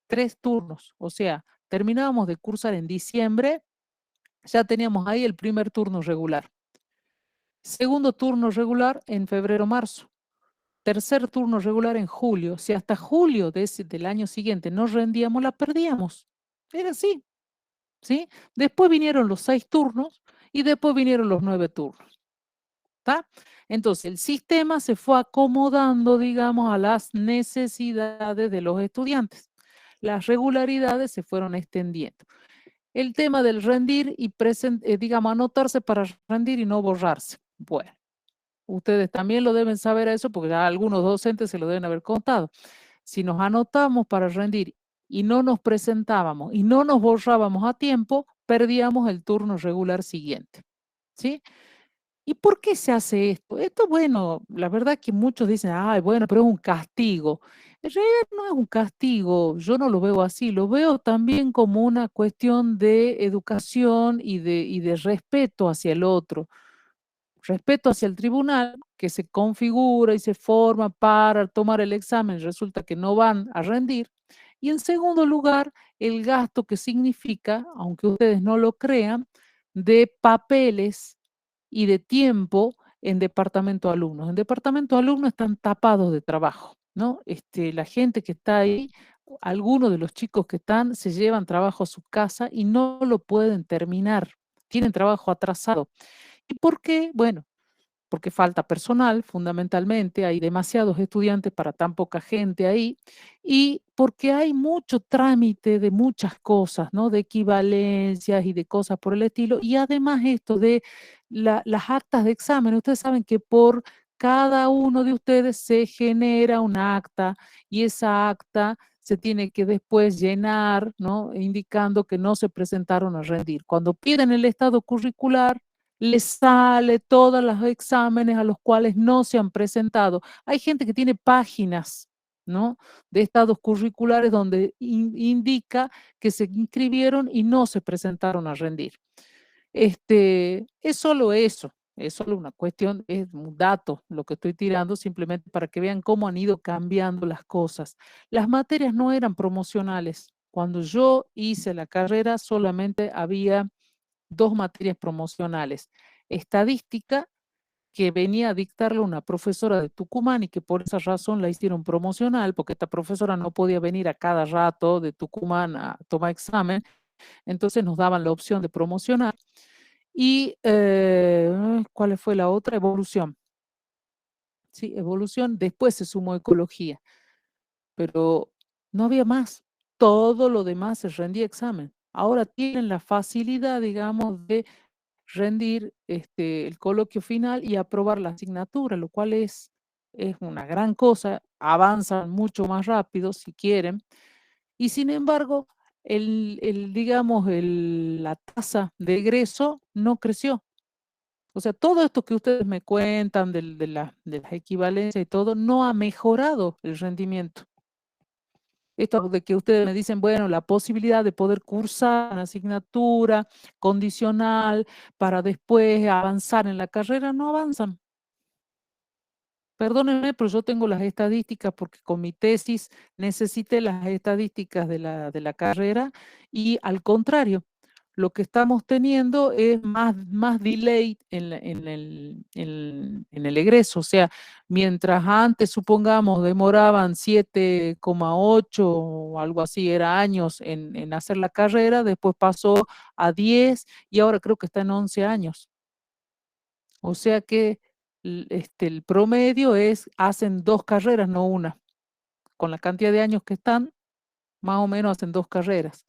3 turnos, o sea, terminábamos de cursar en diciembre, ya teníamos ahí el primer turno regular. Segundo turno regular en febrero, marzo. Tercer turno regular en julio. Si hasta julio del año siguiente no rendíamos, la perdíamos. Era así, ¿sí? Después vinieron los 6 turnos y después vinieron los 9 turnos. ¿Está? Entonces, el sistema se fue acomodando, digamos, a las necesidades de los estudiantes. Las regularidades se fueron extendiendo. El tema del rendir y, digamos, anotarse para rendir y no borrarse. Bueno. Ustedes también lo deben saber eso porque ya algunos docentes se lo deben haber contado. Si nos anotamos para rendir y no nos presentábamos y no nos borrábamos a tiempo, perdíamos el turno regular siguiente. ¿Sí? ¿Y por qué se hace esto? Esto, bueno, la verdad que muchos dicen, ay, bueno, pero es un castigo. En realidad no es un castigo, yo no lo veo así, lo veo también como una cuestión de educación y de respeto hacia el otro. Respeto hacia el tribunal que se configura y se forma para tomar el examen, resulta que no van a rendir. Y en segundo lugar, el gasto que significa, aunque ustedes no lo crean, de papeles y de tiempo en departamento de alumnos. En departamento de alumnos están tapados de trabajo, ¿no? La gente que está ahí, algunos de los chicos que están, se llevan trabajo a su casa y no lo pueden terminar. Tienen trabajo atrasado. ¿Y por qué? Bueno, porque falta personal, fundamentalmente, hay demasiados estudiantes para tan poca gente ahí, y porque hay mucho trámite de muchas cosas, ¿no? De equivalencias y de cosas por el estilo, y además esto de las actas de examen, ustedes saben que por cada uno de ustedes se genera una acta, y esa acta se tiene que después llenar, ¿no? Indicando que no se presentaron a rendir. Cuando piden el estado curricular, les sale todos los exámenes a los cuales no se han presentado. Hay gente que tiene páginas, ¿no? De estados curriculares donde indica que se inscribieron y no se presentaron a rendir. Es solo eso, es solo una cuestión, es un dato lo que estoy tirando simplemente para que vean cómo han ido cambiando las cosas. Las materias no eran promocionales. Cuando yo hice la carrera solamente había 2 materias promocionales. estadística que venía a dictarle una profesora de Tucumán y que por esa razón la hicieron promocional, porque esta profesora no podía venir a cada rato de Tucumán a tomar examen, entonces nos daban la opción de promocionar. Y, ¿cuál fue la otra? Evolución. Sí, evolución, después se sumó ecología, pero no había más. Todo lo demás se rendía examen. Ahora tienen la facilidad, digamos, de rendir el coloquio final y aprobar la asignatura, lo cual es una gran cosa, avanzan mucho más rápido si quieren, y sin embargo, digamos, la tasa de egreso no creció. O sea, todo esto que ustedes me cuentan de las equivalencias y todo, no ha mejorado el rendimiento. Esto de que ustedes me dicen, bueno, la posibilidad de poder cursar una asignatura condicional para después avanzar en la carrera, no avanzan. Perdónenme, pero yo tengo las estadísticas porque con mi tesis necesité las estadísticas de la carrera y al contrario, lo que estamos teniendo es más delay en el egreso. O sea, mientras antes, supongamos, demoraban 7,8 o algo así, era años en hacer la carrera, después pasó a 10 y ahora creo que está en 11 años. O sea que el promedio hacen 2 carreras, no una. Con la cantidad de años que están, más o menos hacen 2 carreras.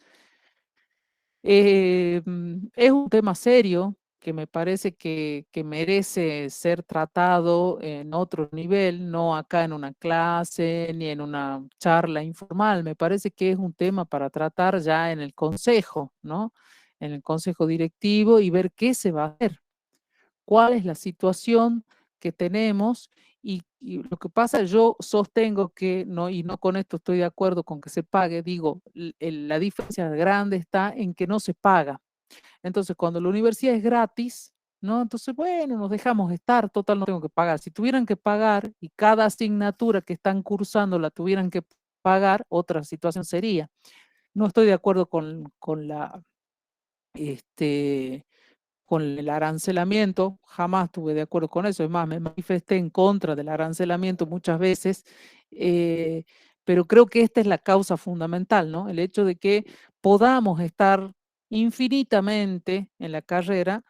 Es un tema serio que me parece que merece ser tratado en otro nivel, no acá en una clase ni en una charla informal. Me parece que es un tema para tratar ya en el consejo, ¿no? En el consejo directivo y ver qué se va a hacer. Cuál es la situación que tenemos y lo que pasa, yo sostengo que, no, y no con esto estoy de acuerdo con que se pague, digo, la diferencia grande está en que no se paga. Entonces, cuando la universidad es gratis, ¿no? Entonces, bueno, nos dejamos estar, total, no tengo que pagar. Si tuvieran que pagar y cada asignatura que están cursando la tuvieran que pagar, otra situación sería. No estoy de acuerdo con el arancelamiento, jamás estuve de acuerdo con eso, es más, me manifesté en contra del arancelamiento muchas veces, pero creo que esta es la causa fundamental, ¿no? El hecho de que podamos estar infinitamente en la carrera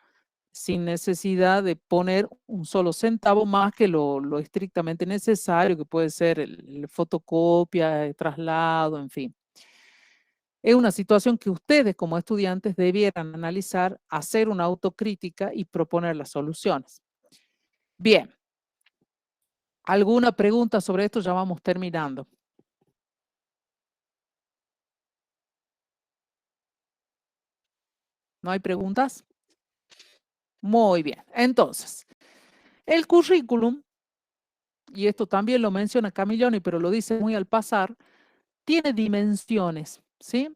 sin necesidad de poner un solo centavo más que lo estrictamente necesario, que puede ser el fotocopia, el traslado, en fin. Es una situación que ustedes como estudiantes debieran analizar, hacer una autocrítica y proponer las soluciones. Bien. ¿Alguna pregunta sobre esto? Ya vamos terminando. ¿No hay preguntas? Muy bien. Entonces, el currículum, y esto también lo menciona Camilloni, pero lo dice muy al pasar, tiene dimensiones, ¿sí?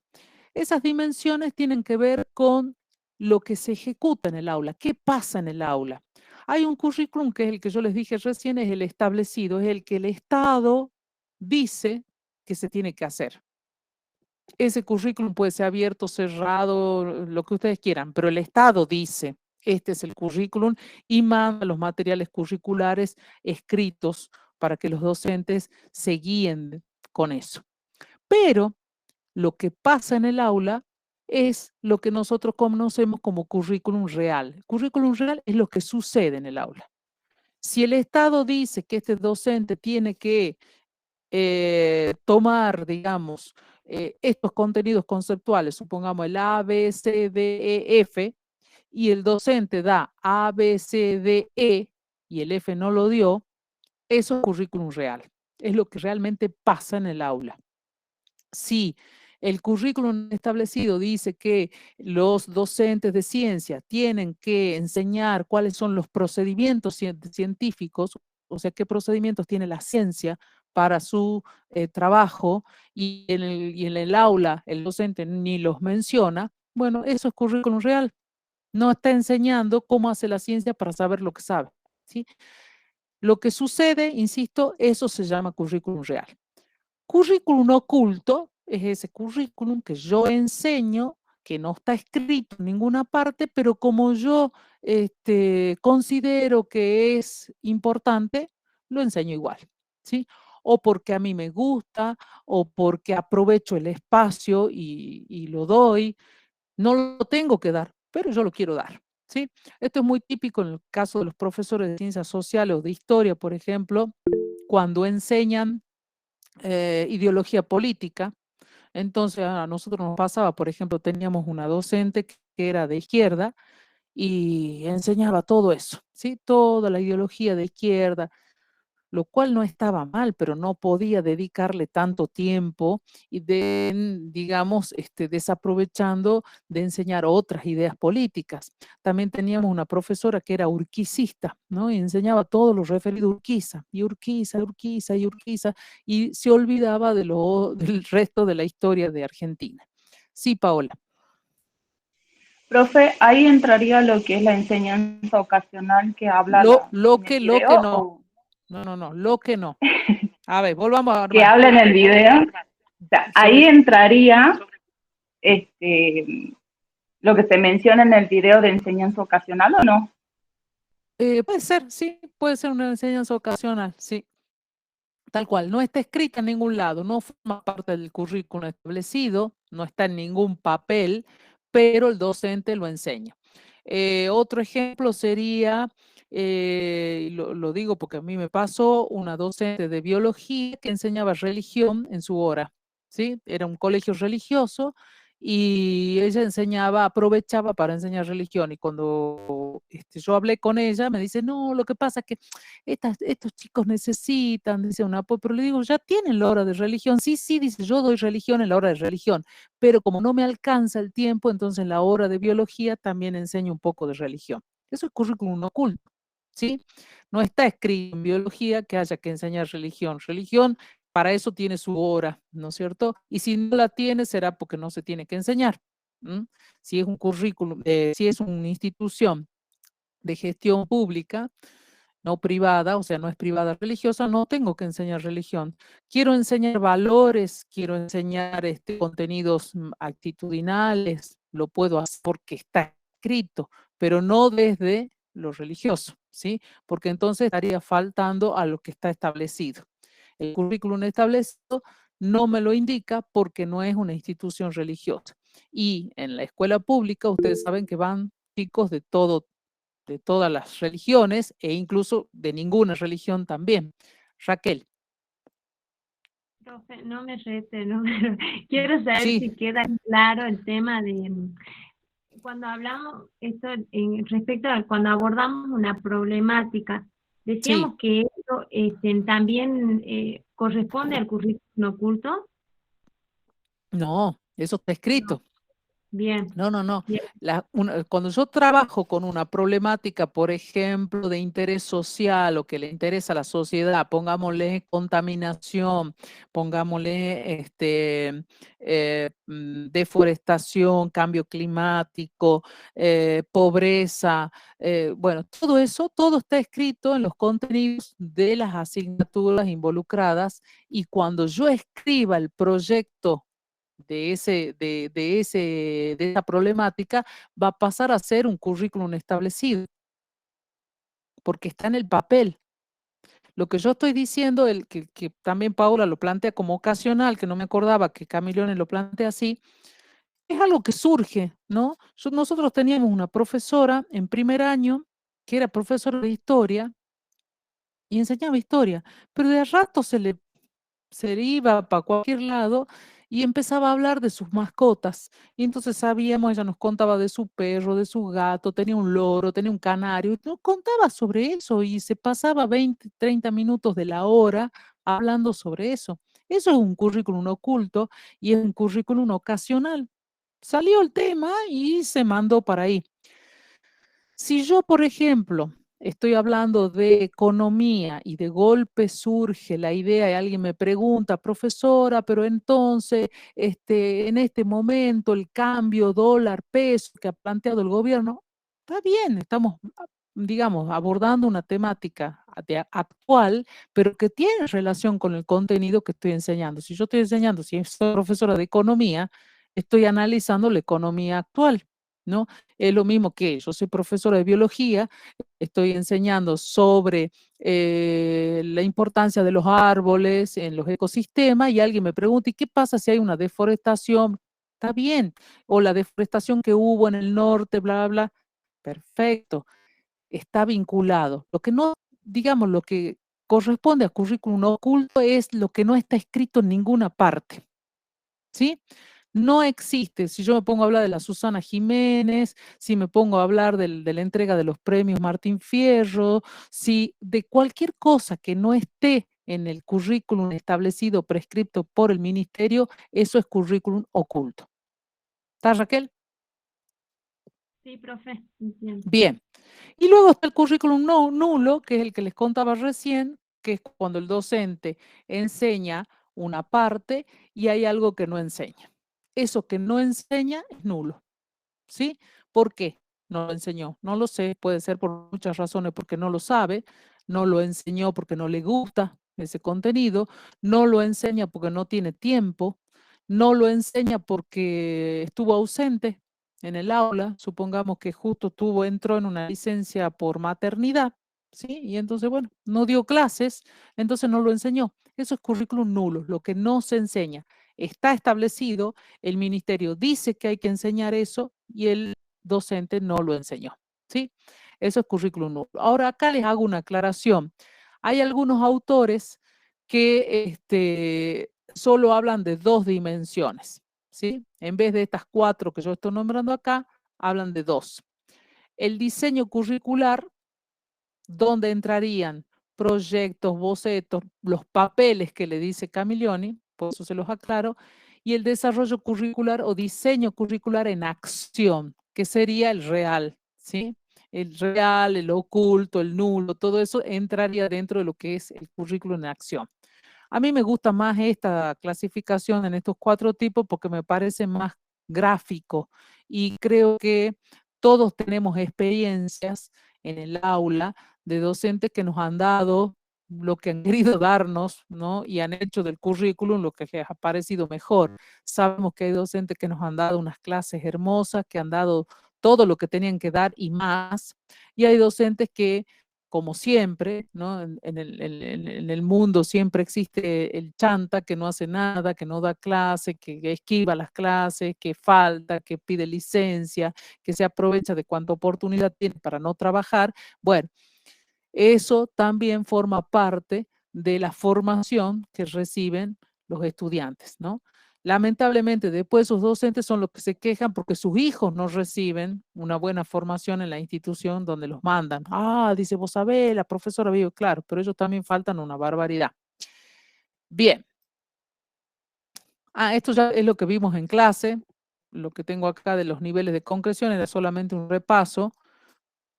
Esas dimensiones tienen que ver con lo que se ejecuta en el aula, qué pasa en el aula. Hay un currículum que es el que yo les dije recién, es el establecido, es el que el Estado dice que se tiene que hacer. Ese currículum puede ser abierto, cerrado, lo que ustedes quieran, pero el Estado dice, este es el currículum y manda los materiales curriculares escritos para que los docentes se guíen con eso. Pero lo que pasa en el aula es lo que nosotros conocemos como currículum real. El currículum real es lo que sucede en el aula. Si el Estado dice que este docente tiene que tomar, digamos, estos contenidos conceptuales, supongamos el A, B, C, D, E, F, y el docente da A, B, C, D, E, y el F no lo dio, eso es currículum real. Es lo que realmente pasa en el aula. Si el currículum establecido dice que los docentes de ciencia tienen que enseñar cuáles son los procedimientos científicos, o sea, qué procedimientos tiene la ciencia para su trabajo, y en el aula el docente ni los menciona, bueno, eso es currículum real. No está enseñando cómo hace la ciencia para saber lo que sabe, ¿sí? Lo que sucede, insisto, eso se llama currículum real. Currículum oculto es ese currículum que yo enseño que no está escrito en ninguna parte, pero como yo considero que es importante, lo enseño igual, ¿sí? O porque a mí me gusta, o porque aprovecho el espacio y lo doy. No lo tengo que dar, pero yo lo quiero dar, ¿sí? Esto es muy típico en el caso de los profesores de ciencias sociales o de historia, por ejemplo, cuando enseñan ideología política. Entonces a nosotros nos pasaba, por ejemplo, teníamos una docente que era de izquierda y enseñaba todo eso, ¿sí? Toda la ideología de izquierda, lo cual no estaba mal, pero no podía dedicarle tanto tiempo y digamos, desaprovechando de enseñar otras ideas políticas. También teníamos una profesora que era urquicista, ¿no? Y enseñaba todo lo referido a Urquiza, y Urquiza, Urquiza, y Urquiza, y se olvidaba del resto de la historia de Argentina. Sí, Paola. Profe, ahí entraría lo que es la enseñanza ocasional que habla Lo en el que video, no. o No, lo que no. A ver, volvamos a que armar. habla en el video. O sea, ahí entraría lo que se menciona en el video de enseñanza ocasional, ¿o no? Puede ser, sí, puede ser una enseñanza ocasional, sí. Tal cual, no está escrita en ningún lado, no forma parte del currículum establecido, no está en ningún papel, pero el docente lo enseña. Otro ejemplo sería, lo digo porque a mí me pasó, una docente de biología que enseñaba religión en su hora, ¿sí? Era un colegio religioso y ella aprovechaba para enseñar religión, y cuando yo hablé con ella me dice, no, lo que pasa es que estos chicos necesitan, dice pero le digo, ya tienen la hora de religión. Sí, sí, dice, yo doy religión en la hora de religión, pero como no me alcanza el tiempo, entonces en la hora de biología también enseño un poco de religión. Eso es currículum oculto, ¿sí? No está escrito en biología que haya que enseñar religión. Religión, para eso tiene su hora, ¿no es cierto? Y si no la tiene, será porque no se tiene que enseñar. Si es un currículum, si es una institución de gestión pública, no privada, o sea, no es privada religiosa, no tengo que enseñar religión. Quiero enseñar valores, quiero enseñar contenidos actitudinales, lo puedo hacer porque está escrito, pero no desde lo religioso, ¿sí? Porque entonces estaría faltando a lo que está establecido. El currículum establecido no me lo indica porque no es una institución religiosa. Y en la escuela pública, ustedes saben que van chicos de todas las religiones e incluso de ninguna religión también. Raquel. Profe, no me rete, quiero saber Sí. si queda claro el tema de cuando hablamos esto respecto a cuando abordamos una problemática. Decíamos Sí. que eso también corresponde al currículum oculto. No, eso está escrito. Bien. No. Bien. Cuando yo trabajo con una problemática, por ejemplo, de interés social o que le interesa a la sociedad, pongámosle contaminación, pongámosle deforestación, cambio climático, pobreza, bueno, todo eso, todo está escrito en los contenidos de las asignaturas involucradas, y cuando yo escriba el proyecto de esa problemática, va a pasar a ser un currículum establecido, porque está en el papel. Lo que yo estoy diciendo, que también Paula lo plantea como ocasional, que no me acordaba que Camilone lo plantea así, es algo que surge, ¿no? Nosotros teníamos una profesora en primer año que era profesora de historia y enseñaba historia, pero de a rato se iba para cualquier lado y empezaba a hablar de sus mascotas. Y entonces sabíamos, ella nos contaba de su perro, de su gato, tenía un loro, tenía un canario, y nos contaba sobre eso y se pasaba 20, 30 minutos de la hora hablando sobre eso. Eso es un currículum oculto y es un currículum ocasional. Salió el tema y se mandó para ahí. Si yo, por ejemplo, estoy hablando de economía y de golpe surge la idea y alguien me pregunta, profesora, pero entonces, en este momento, el cambio dólar-peso que ha planteado el gobierno, está bien, estamos, digamos, abordando una temática actual, pero que tiene relación con el contenido que estoy enseñando. Si yo estoy enseñando, si soy profesora de economía, estoy analizando la economía actual, ¿no? Es lo mismo que yo soy profesora de biología, estoy enseñando sobre la importancia de los árboles en los ecosistemas y alguien me pregunta, ¿y qué pasa si hay una deforestación? Está bien, o la deforestación que hubo en el norte, bla, bla, bla. Perfecto, está vinculado. Lo que no, digamos, lo que corresponde a currículum oculto es lo que no está escrito en ninguna parte, ¿sí? No existe, si yo me pongo a hablar de la Susana Jiménez, si me pongo a hablar de la entrega de los premios Martín Fierro, si de cualquier cosa que no esté en el currículum establecido, prescripto por el ministerio, eso es currículum oculto. ¿Está, Raquel? Sí, profe, entiendo. Bien. Y luego está el currículum nulo, que es el que les contaba recién, que es cuando el docente enseña una parte y hay algo que no enseña. Eso que no enseña es nulo, ¿sí? ¿Por qué no lo enseñó? No lo sé, puede ser por muchas razones, porque no lo sabe, no lo enseñó porque no le gusta ese contenido, no lo enseña porque no tiene tiempo, no lo enseña porque estuvo ausente en el aula, supongamos que justo entró en una licencia por maternidad, ¿sí? Y entonces, bueno, no dio clases, entonces no lo enseñó. Eso es currículum nulo, lo que no se enseña. Está establecido, el ministerio dice que hay que enseñar eso y el docente no lo enseñó, ¿sí? Eso es currículum nulo. Ahora acá les hago una aclaración. Hay algunos autores que solo hablan de 2 dimensiones, ¿sí? En vez de estas 4 que yo estoy nombrando acá, hablan de 2. El diseño curricular, donde entrarían proyectos, bocetos, los papeles que le dice Camiglioni, por eso se los aclaro, y el desarrollo curricular o diseño curricular en acción, que sería el real, ¿sí? El real, el oculto, el nulo, todo eso entraría dentro de lo que es el currículo en acción. A mí me gusta más esta clasificación en estos 4 tipos porque me parece más gráfico y creo que todos tenemos experiencias en el aula de docentes que nos han dado lo que han querido darnos, ¿no? Y han hecho del currículum lo que les ha parecido mejor. Sabemos que hay docentes que nos han dado unas clases hermosas, que han dado todo lo que tenían que dar y más, y hay docentes que como siempre, ¿no? En el mundo siempre existe el chanta que no hace nada, que no da clase, que esquiva las clases, que falta, que pide licencia, que se aprovecha de cuánta oportunidad tiene para no trabajar. Bueno, eso también forma parte de la formación que reciben los estudiantes, ¿no? Lamentablemente, después esos docentes son los que se quejan porque sus hijos no reciben una buena formación en la institución donde los mandan. Ah, dice, vos sabés, la profesora vive, claro, pero ellos también faltan una barbaridad. Bien. Esto ya es lo que vimos en clase. Lo que tengo acá de los niveles de concreción era solamente un repaso.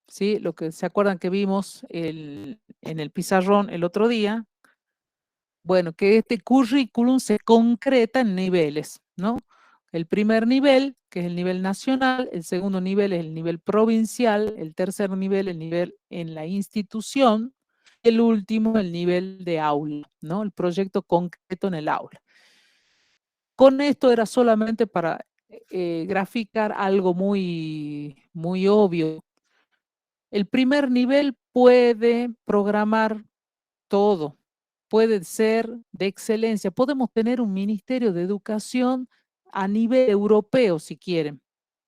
¿Sí? Lo que se acuerdan que vimos en el pizarrón el otro día. Bueno, que este currículum se concreta en niveles, ¿no? El primer nivel, que es el nivel nacional, el segundo nivel es el nivel provincial, el tercer nivel, el nivel en la institución, el último, el nivel de aula, ¿no? El proyecto concreto en el aula. Con esto era solamente para graficar algo muy obvio. El primer nivel puede programar todo, puede ser de excelencia. Podemos tener un ministerio de educación a nivel europeo, si quieren,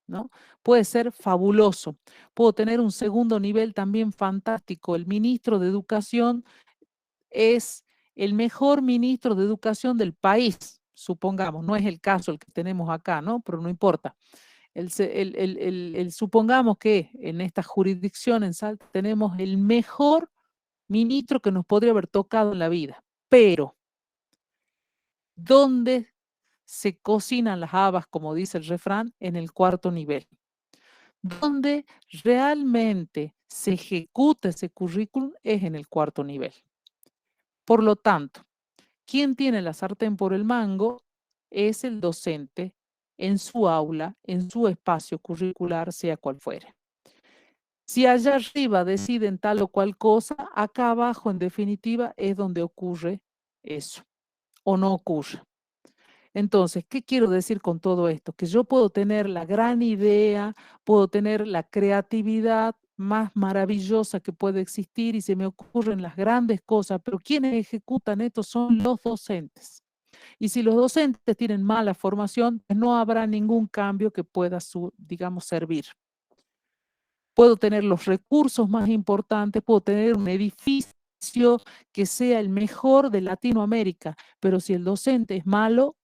¿no? Puede ser fabuloso. Puedo tener un segundo nivel también fantástico. El ministro de Educación es el mejor ministro de Educación del país, supongamos. No es el caso el que tenemos acá, ¿no? Pero no importa. Supongamos que en esta jurisdicción en Salta tenemos el mejor ministro que nos podría haber tocado en la vida, pero ¿dónde se cocinan las habas, como dice el refrán? En el cuarto nivel. Donde realmente se ejecuta ese currículum es en el cuarto nivel. Por lo tanto, quien tiene la sartén por el mango es el docente en su aula, en su espacio curricular, sea cual fuere. Si allá arriba deciden tal o cual cosa, acá abajo, en definitiva, es donde ocurre eso, o no ocurre. Entonces, ¿qué quiero decir con todo esto? Que yo puedo tener la gran idea, puedo tener la creatividad más maravillosa que puede existir y se me ocurren las grandes cosas, pero quienes ejecutan esto son los docentes. Y si los docentes tienen mala formación, pues no habrá ningún cambio que pueda, digamos, servir. Puedo tener los recursos más importantes, puedo tener un edificio que sea el mejor de Latinoamérica, pero si el docente es malo,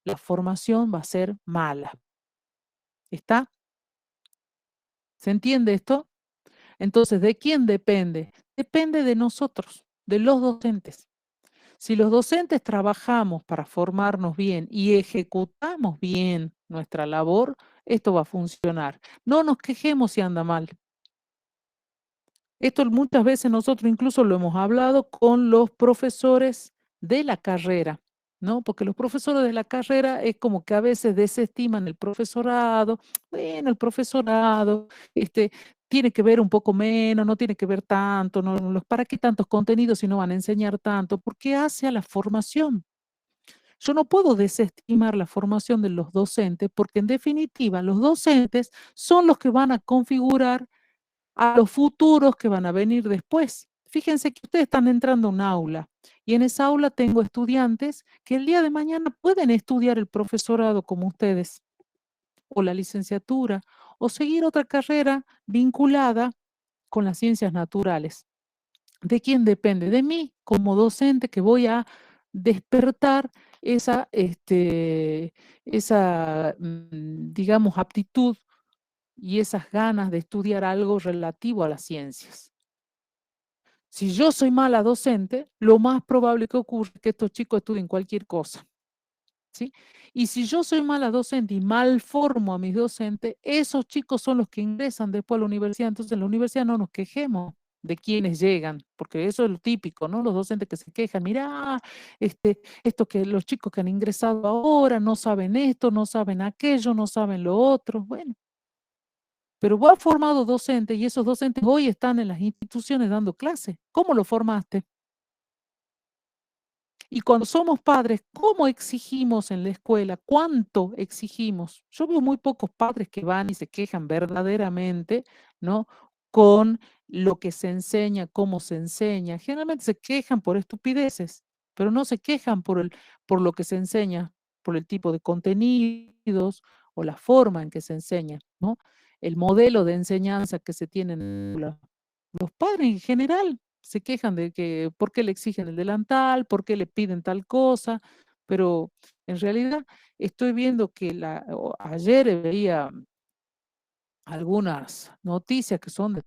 la formación va a ser mala. ¿Está? ¿Se entiende esto? Entonces, ¿de quién depende? Depende de nosotros, de los docentes. Si los docentes trabajamos para formarnos bien y ejecutamos bien nuestra labor, esto va a funcionar. No nos quejemos si anda mal. Esto muchas veces nosotros incluso lo hemos hablado con los profesores de la carrera, ¿no? Porque los profesores de la carrera es como que a veces desestiman el profesorado. Bueno, el profesorado tiene que ver un poco menos, no tiene que ver tanto, ¿para qué tantos contenidos si no van a enseñar tanto? Porque hace a la formación. Yo no puedo desestimar la formación de los docentes porque en definitiva los docentes son los que van a configurar a los futuros que van a venir después. Fíjense que ustedes están entrando a un aula y en esa aula tengo estudiantes que el día de mañana pueden estudiar el profesorado como ustedes, o la licenciatura, o seguir otra carrera vinculada con las ciencias naturales. ¿De quién depende? De mí como docente que voy a despertar esa digamos, aptitud y esas ganas de estudiar algo relativo a las ciencias. Si yo soy mala docente, lo más probable que ocurra es que estos chicos estudien cualquier cosa, ¿sí? Y si yo soy mala docente y mal formo a mis docentes, esos chicos son los que ingresan después a la universidad. Entonces en la universidad no nos quejemos de quienes llegan, porque eso es lo típico, ¿no? Los docentes que se quejan, mirá, esto que los chicos que han ingresado ahora no saben esto, no saben aquello, no saben lo otro. Bueno, pero vos has formado docentes y esos docentes hoy están en las instituciones dando clases. ¿Cómo lo formaste? Y cuando somos padres, ¿cómo exigimos en la escuela? ¿Cuánto exigimos? Yo veo muy pocos padres que van y se quejan verdaderamente, ¿no? Con lo que se enseña, cómo se enseña. Generalmente se quejan por estupideces, pero no se quejan por lo que se enseña, por el tipo de contenidos o la forma en que se enseña, ¿no? El modelo de enseñanza que se tiene en los padres en general se quejan de que por qué le exigen el delantal, por qué le piden tal cosa, pero en realidad estoy viendo que ayer veía algunas noticias que son de